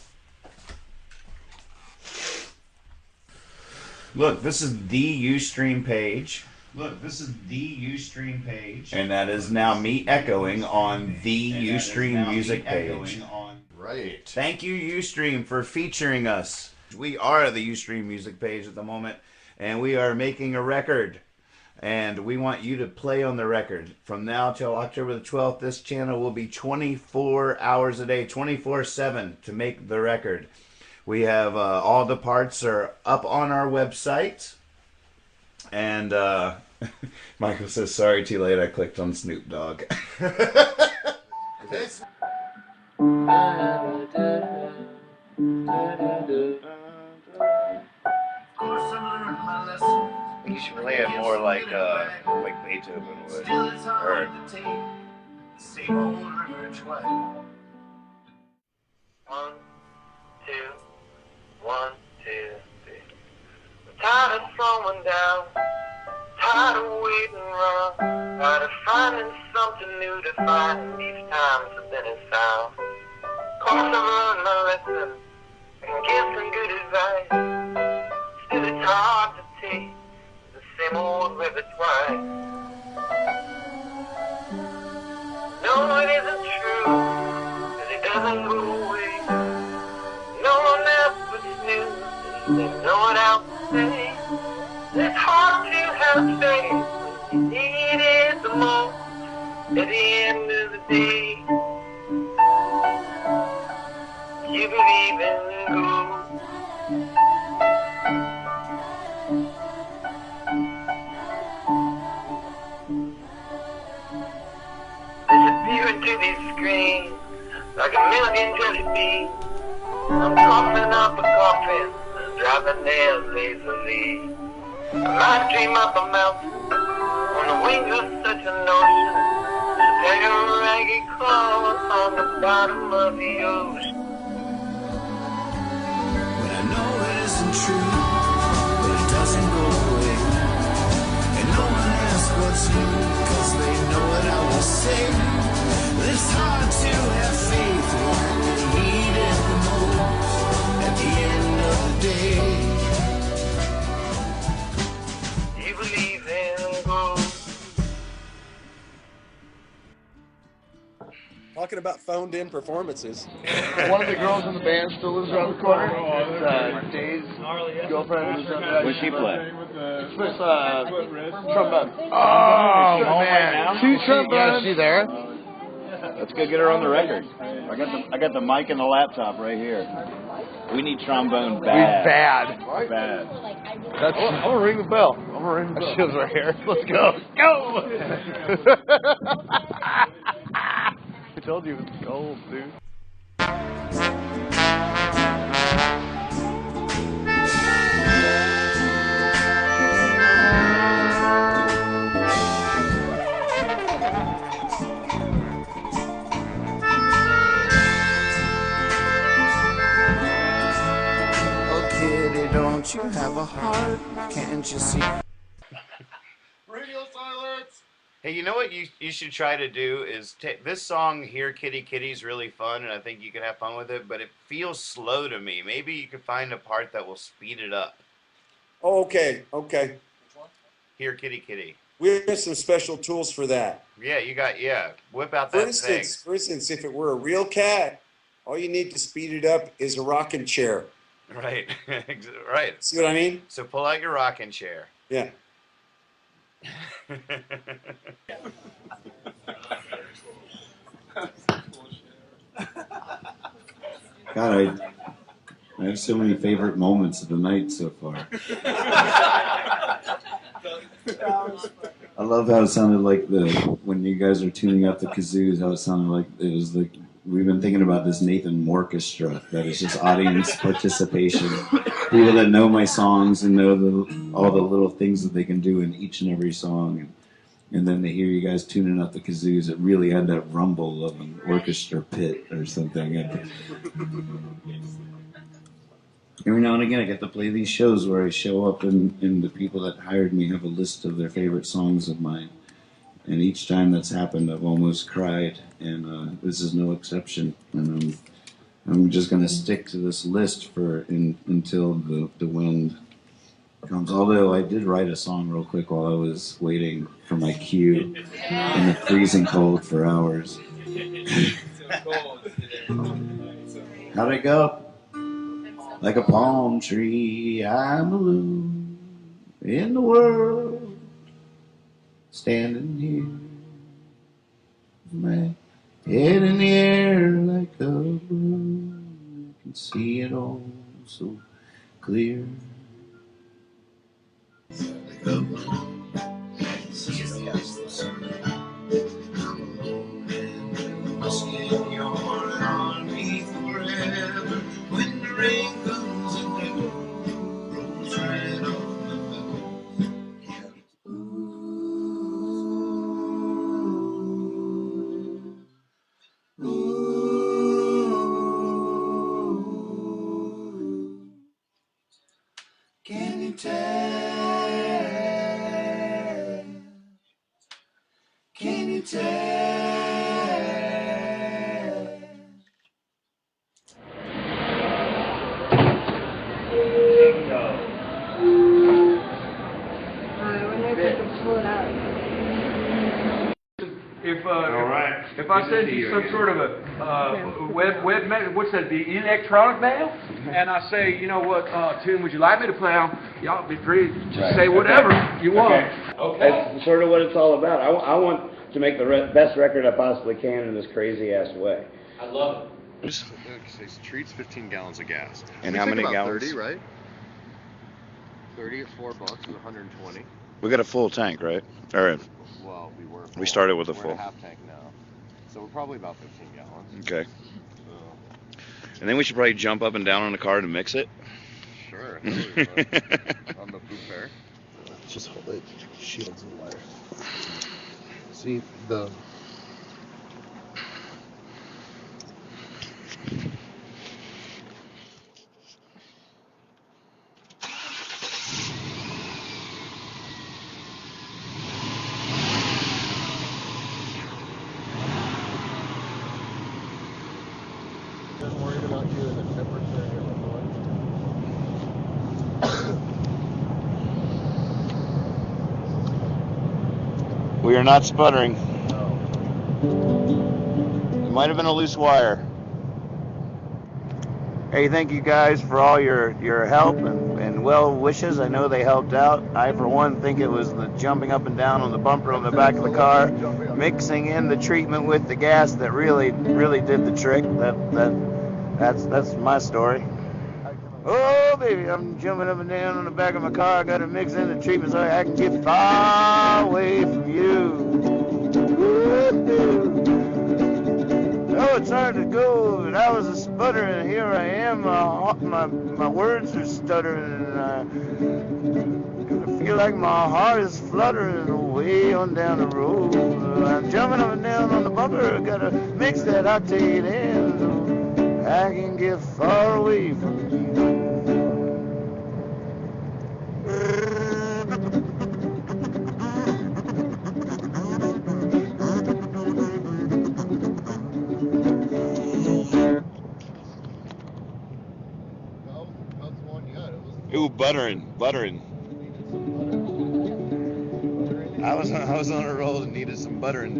B: Look, this is the Ustream page.
I: Look, this is the Ustream page.
B: And that is now me echoing on the Ustream music page.
I: Right.
B: Thank you, Ustream, for featuring us. We are the Ustream music page at the moment, and we are making a record. And we want you to play on the record. From now till October the 12th, this channel will be 24 hours a day, 24/7 to make the record. We have all the parts are up on our website. And Michael says, sorry, too late, I clicked on Snoop Dogg. You should play it more like Beethoven would. Or,
C: One, two, 1, 2, 3. I'm tired of slowing down, tired of waiting around, tired of finding something new to find each time something is found. Course I've learned my lesson and give some good advice. Still it's hard to take the same old repertoire. No, it isn't true, 'cause it doesn't go away. No one else but snooze, and they know what I'll say. It's hard to have faith when you need it the most at the end of the day. You believe in ghosts. Disappear into these screens like a million jelly beans. I'm coughing up a coffin, driving nails lazily. I might dream up a mountain on the wings of such an ocean. Just hang a ragged claws on the bottom of the ocean.
A: But I know it isn't true, but it doesn't go away. And no one asks what's new, 'cause they know what I will say. It's hard to have faith when you need it the most at the end of the day.
C: You believe in ghosts.
F: Talking about phoned in performances.
N: One of the girls in the band still lives around the corner. It's Dave's girlfriend.
B: what'd she play?
N: It's with trombone.
B: Oh, man.
N: Two trombones.
B: Is she there? Let's go get her on the record. I got the mic and the laptop right here. We need trombone bad.
L: Bad.
B: Bad.
L: I'm gonna ring the bell.
B: That show's right here. Let's go. Go!
L: I told you it was gold, dude.
A: Don't you have a heart? Can't you see?
L: Radio silence.
B: Hey, you know what you should try to do is this song here, Kitty Kitty's really fun, and I think you can have fun with it, but it feels slow to me. Maybe you could find a part that will speed it up.
O: Oh, okay, okay.
B: Which one? Here, Kitty Kitty.
O: We have some special tools for that.
B: Yeah, whip out that thing.
O: For instance, if it were a real cat, all you need to speed it up is a rocking chair.
B: Right, right.
O: See what I mean?
B: So pull out your rocking chair.
O: Yeah.
P: God, I have so many favorite moments of the night so far. I love how it sounded like when you guys are tuning up the kazoos, how it sounded like it was like we've been thinking about this Nathan Orchestra that is just audience participation. People that know my songs and know all the little things that they can do in each and every song. And then they hear you guys tuning up the kazoos. It really had that rumble of an orchestra pit or something. And every now and again I get to play these shows where I show up and the people that hired me have a list of their favorite songs of mine. And each time that's happened, I've almost cried, and this is no exception. And I'm just going to stick to this list until the wind comes. Although I did write a song real quick while I was waiting for my cue in the freezing cold for hours. How'd it go? Like a palm tree, I'm alone in the world. Standing here, my head in the air like a balloon. I can see it all so clear. Like a balloon, I'm alone and must get your heart on me forever. When the rain comes and the rolls right off. Can you tell? Can you tell?
Q: If I send you some sort of a web what's that, the electronic mail, and I say, you know what tune would you like me to play on, y'all be free to say whatever you want.
G: Okay. That's sort of what it's all about. I want to make the best record I possibly can in this crazy ass way.
Q: I love it.
R: Treats 15 gallons of gas.
B: And
R: we
B: how many
R: about
B: gallons?
R: 30, right? 30 at $4 is 120.
B: We got a full tank, right? Or
R: Well,
B: we started with a
R: we're
B: full.
R: At a half tank now, so we're probably about 15 gallons.
B: Okay. And then we should probably jump up and down on the car to mix it.
R: Sure. On the poop pair.
S: Just hold it. Shields and wire. See the. I'm worried about you and the temperature in your
B: We are not sputtering. It might have been a loose wire. Hey, thank you guys for all your help and well wishes. I know they helped out. I, for one, think it was the jumping up and down on the bumper on the back of the car, mixing in the treatment with the gas that really did the trick. That's my story.
A: Oh, baby, I'm jumping up and down on the back of my car. I got to mix in the treatment so I can get far away from you. Woo-hoo. Oh, it's hard to go, but I was a sputtering. Here I am. My words are stuttering, and I feel like my heart is fluttering away on down the road. I'm jumping up and down on the bumper. Gotta mix that octane in so I can get far away from you.
T: Ooh, buttering. I was on a roll and needed some buttering.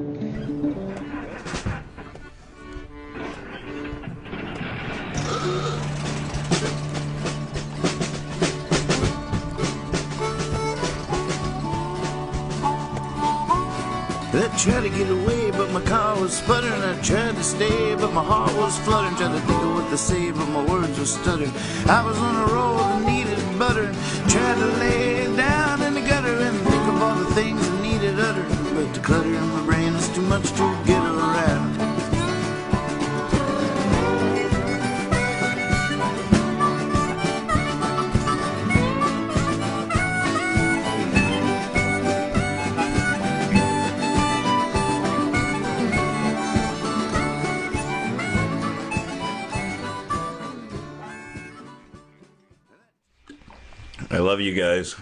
A: I tried to get away, but my car was sputtering. I tried to stay, but my heart was fluttering. Tried to think of what to say, but my words were stuttering. I was on a roll and needed butter. Tried to lay down in the gutter and think of all the things I needed uttering. But the clutter in my brain is too much to get around.
B: I love you guys.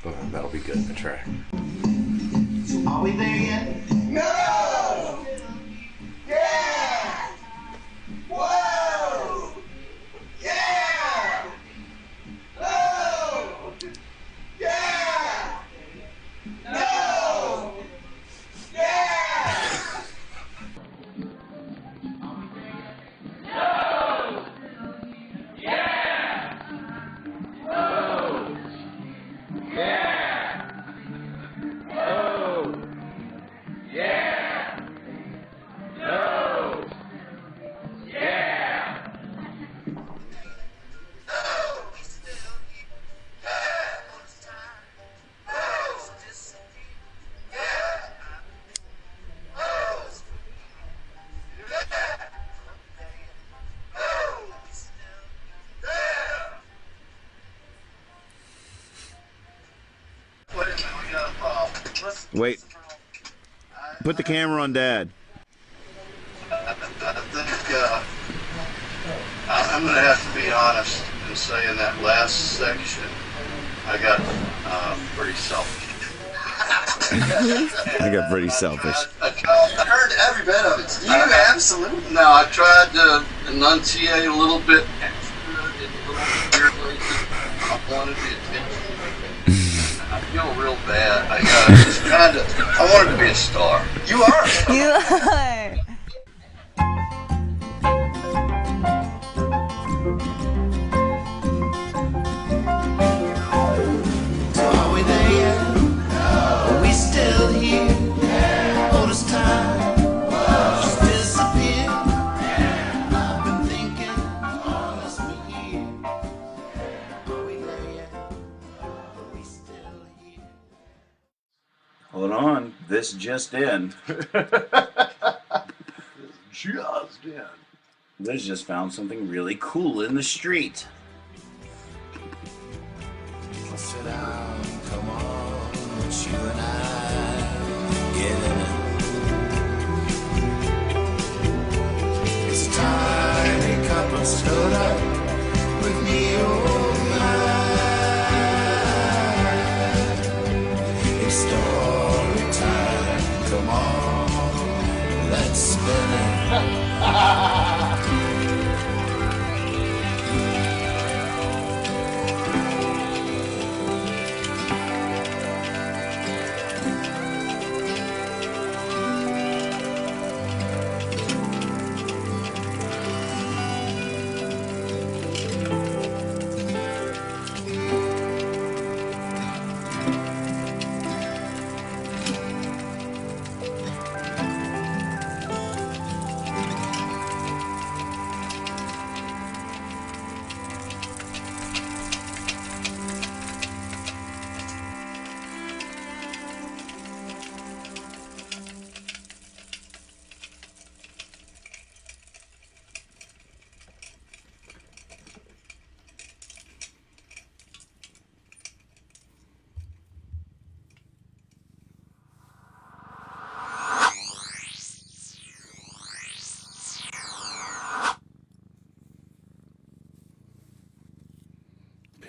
T: Oh, that'll be good in the track.
C: Are we there yet? No! Yeah! Whoa! Yeah! Oh! Yeah! No! Yeah! No! Yeah! Oh! Yeah! Oh! Yeah! No! Yeah!
B: Wait. Put the camera on Dad.
N: I think I'm going to have to be honest and say in that last section, I got pretty selfish.
B: I got pretty selfish.
N: I heard every bit of it. You absolutely. No, I tried to enunciate a little bit. I wanted the attention. I feel real bad. I wanted to be a star. You are.
U: You are.
C: So are we there yet? No. Are we still here? Yeah. All this time just disappeared. Yeah. I've been thinking, oh, must be here. Are we there yet? Are we still here?
B: Hold on. This just in.
T: Just in.
B: Liz just found something really cool in the street.
A: Sit down, come on, it's you and I get in it. It's a tiny couple stood up with me, oh my. It's story time, come on, let's spin it.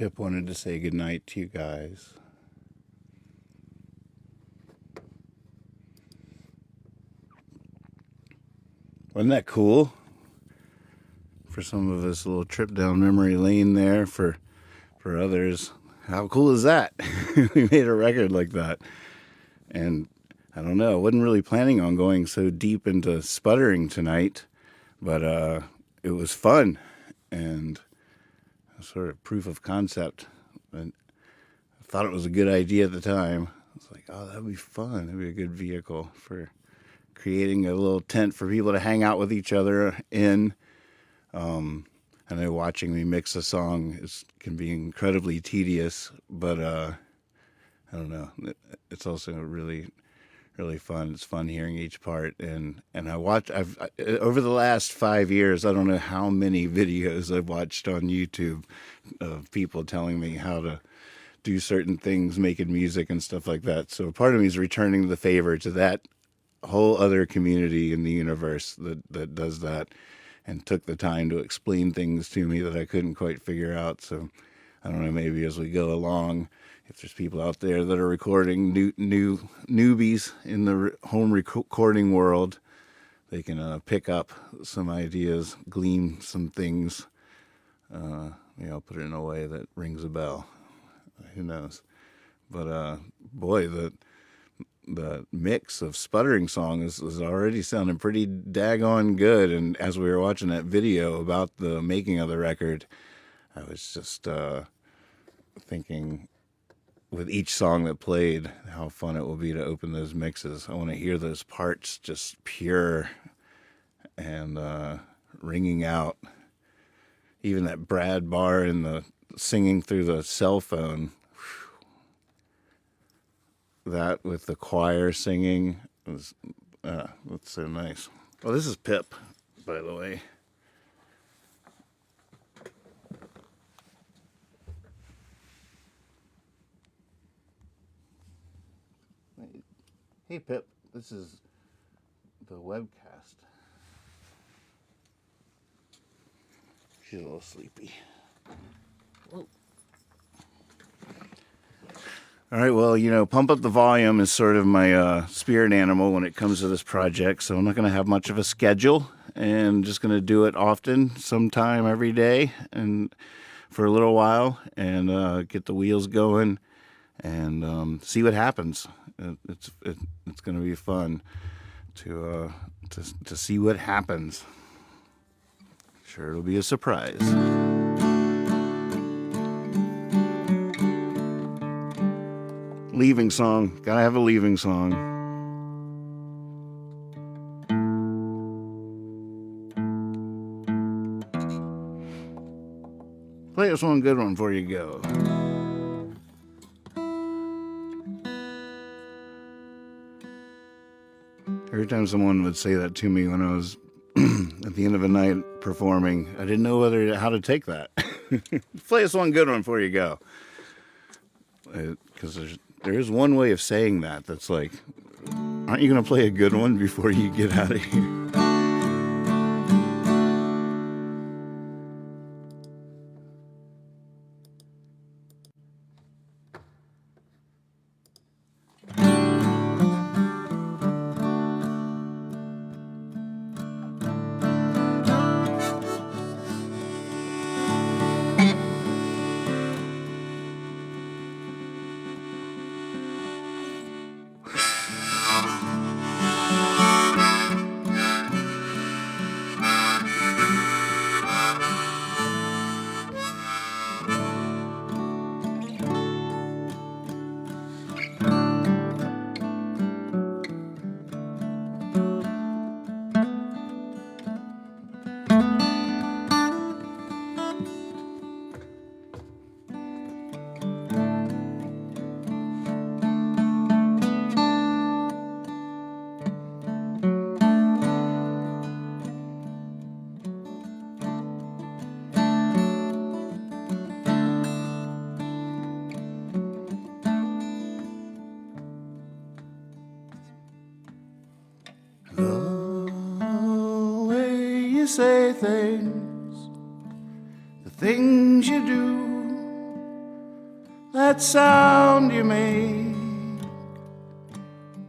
B: Pip wanted to say goodnight to you guys. Wasn't that cool? For some of us, a little trip down memory lane there. For others, how cool is that? We made a record like that. And I don't know, I wasn't really planning on going so deep into sputtering tonight, but it was fun and sort of proof of concept. And I thought it was a good idea at the time. I was like, oh, that'd be fun. That'd be a good vehicle for creating a little tent for people to hang out with each other in. I know watching me mix a song can be incredibly tedious, but I don't know. It's also really, really fun. It's fun hearing each part, and I've over the last 5 years, I don't know how many videos I've watched on YouTube of people telling me how to do certain things, making music and stuff like that. So part of me is returning the favor to that whole other community in the universe that does that. And took the time to explain things to me that I couldn't quite figure out. So I don't know, maybe as we go along, if there's people out there that are recording new newbies in the home recording world, they can pick up some ideas, glean some things. I'll put it in a way that rings a bell. Who knows? But boy, the mix of sputtering songs is already sounding pretty daggone good. And as we were watching that video about the making of the record, I was just thinking with each song that played how fun it will be to open those mixes. I want to hear those parts just pure and ringing out. Even that Brad bar in the singing through the cell phone. That with the choir singing was that's so nice. Well, this is Pip, by the way. Hey Pip, this is the webcast. She's a little sleepy. Whoa. All right, well, Pump Up the Volume is sort of my spirit animal when it comes to this project, so I'm not going to have much of a schedule, and just going to do it often, sometime every day, and for a little while, and get the wheels going, and see what happens. It's going to be fun to see what happens. Sure, it'll be a surprise. Leaving song. Gotta have a leaving song. Play us one good one before you go. Every time someone would say that to me when I was at the end of a night performing, I didn't know how to take that. Play us one good one before you go. Because there is one way of saying that that's like, aren't you going to play a good one before you get out of here? The way you say things, the things you do,
A: that sound you make,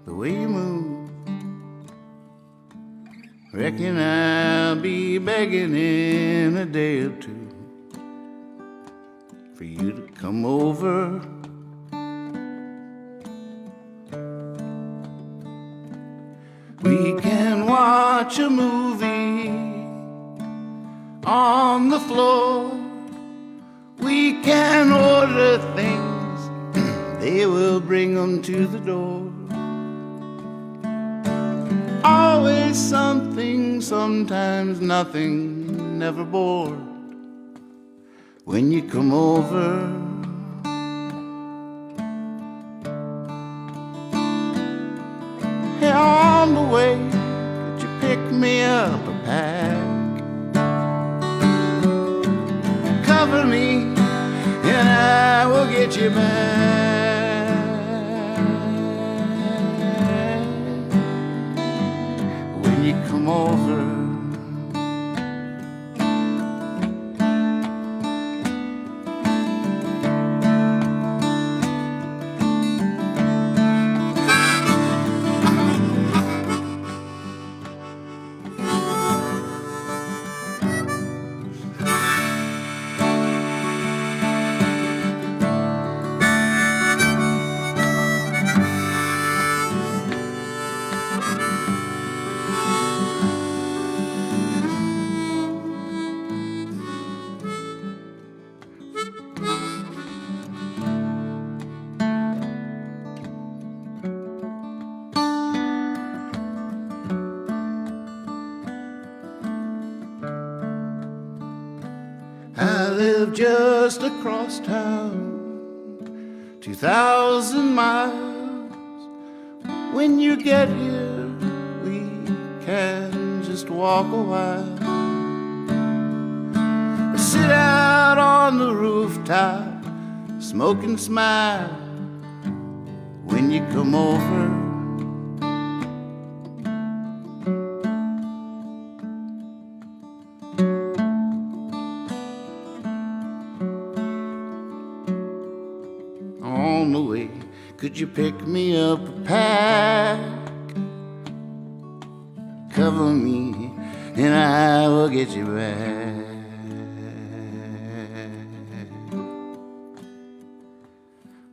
A: the way you move. Reckon I'll be begging in a day or two for you to come over. We can watch a movie on the floor. We can order things, they will bring them to the door. Always something, sometimes nothing, never bored when you come over. Hey, on the way, could you pick me up a pack? Cover me and I will get you back. When you come over. I live just across town, 2,000 miles. When you get here, we can just walk a while. Or sit out on the rooftop, smoke and smile when you come over. On the way, could you pick me up a pack? Cover me and I will get you back.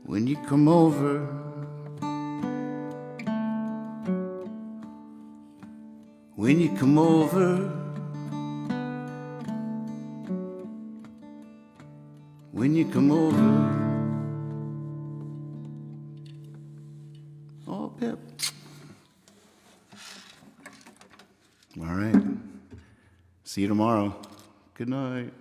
A: When you come over. When you come over. When you come over. Oh, Pip. All right. See you tomorrow. Good night.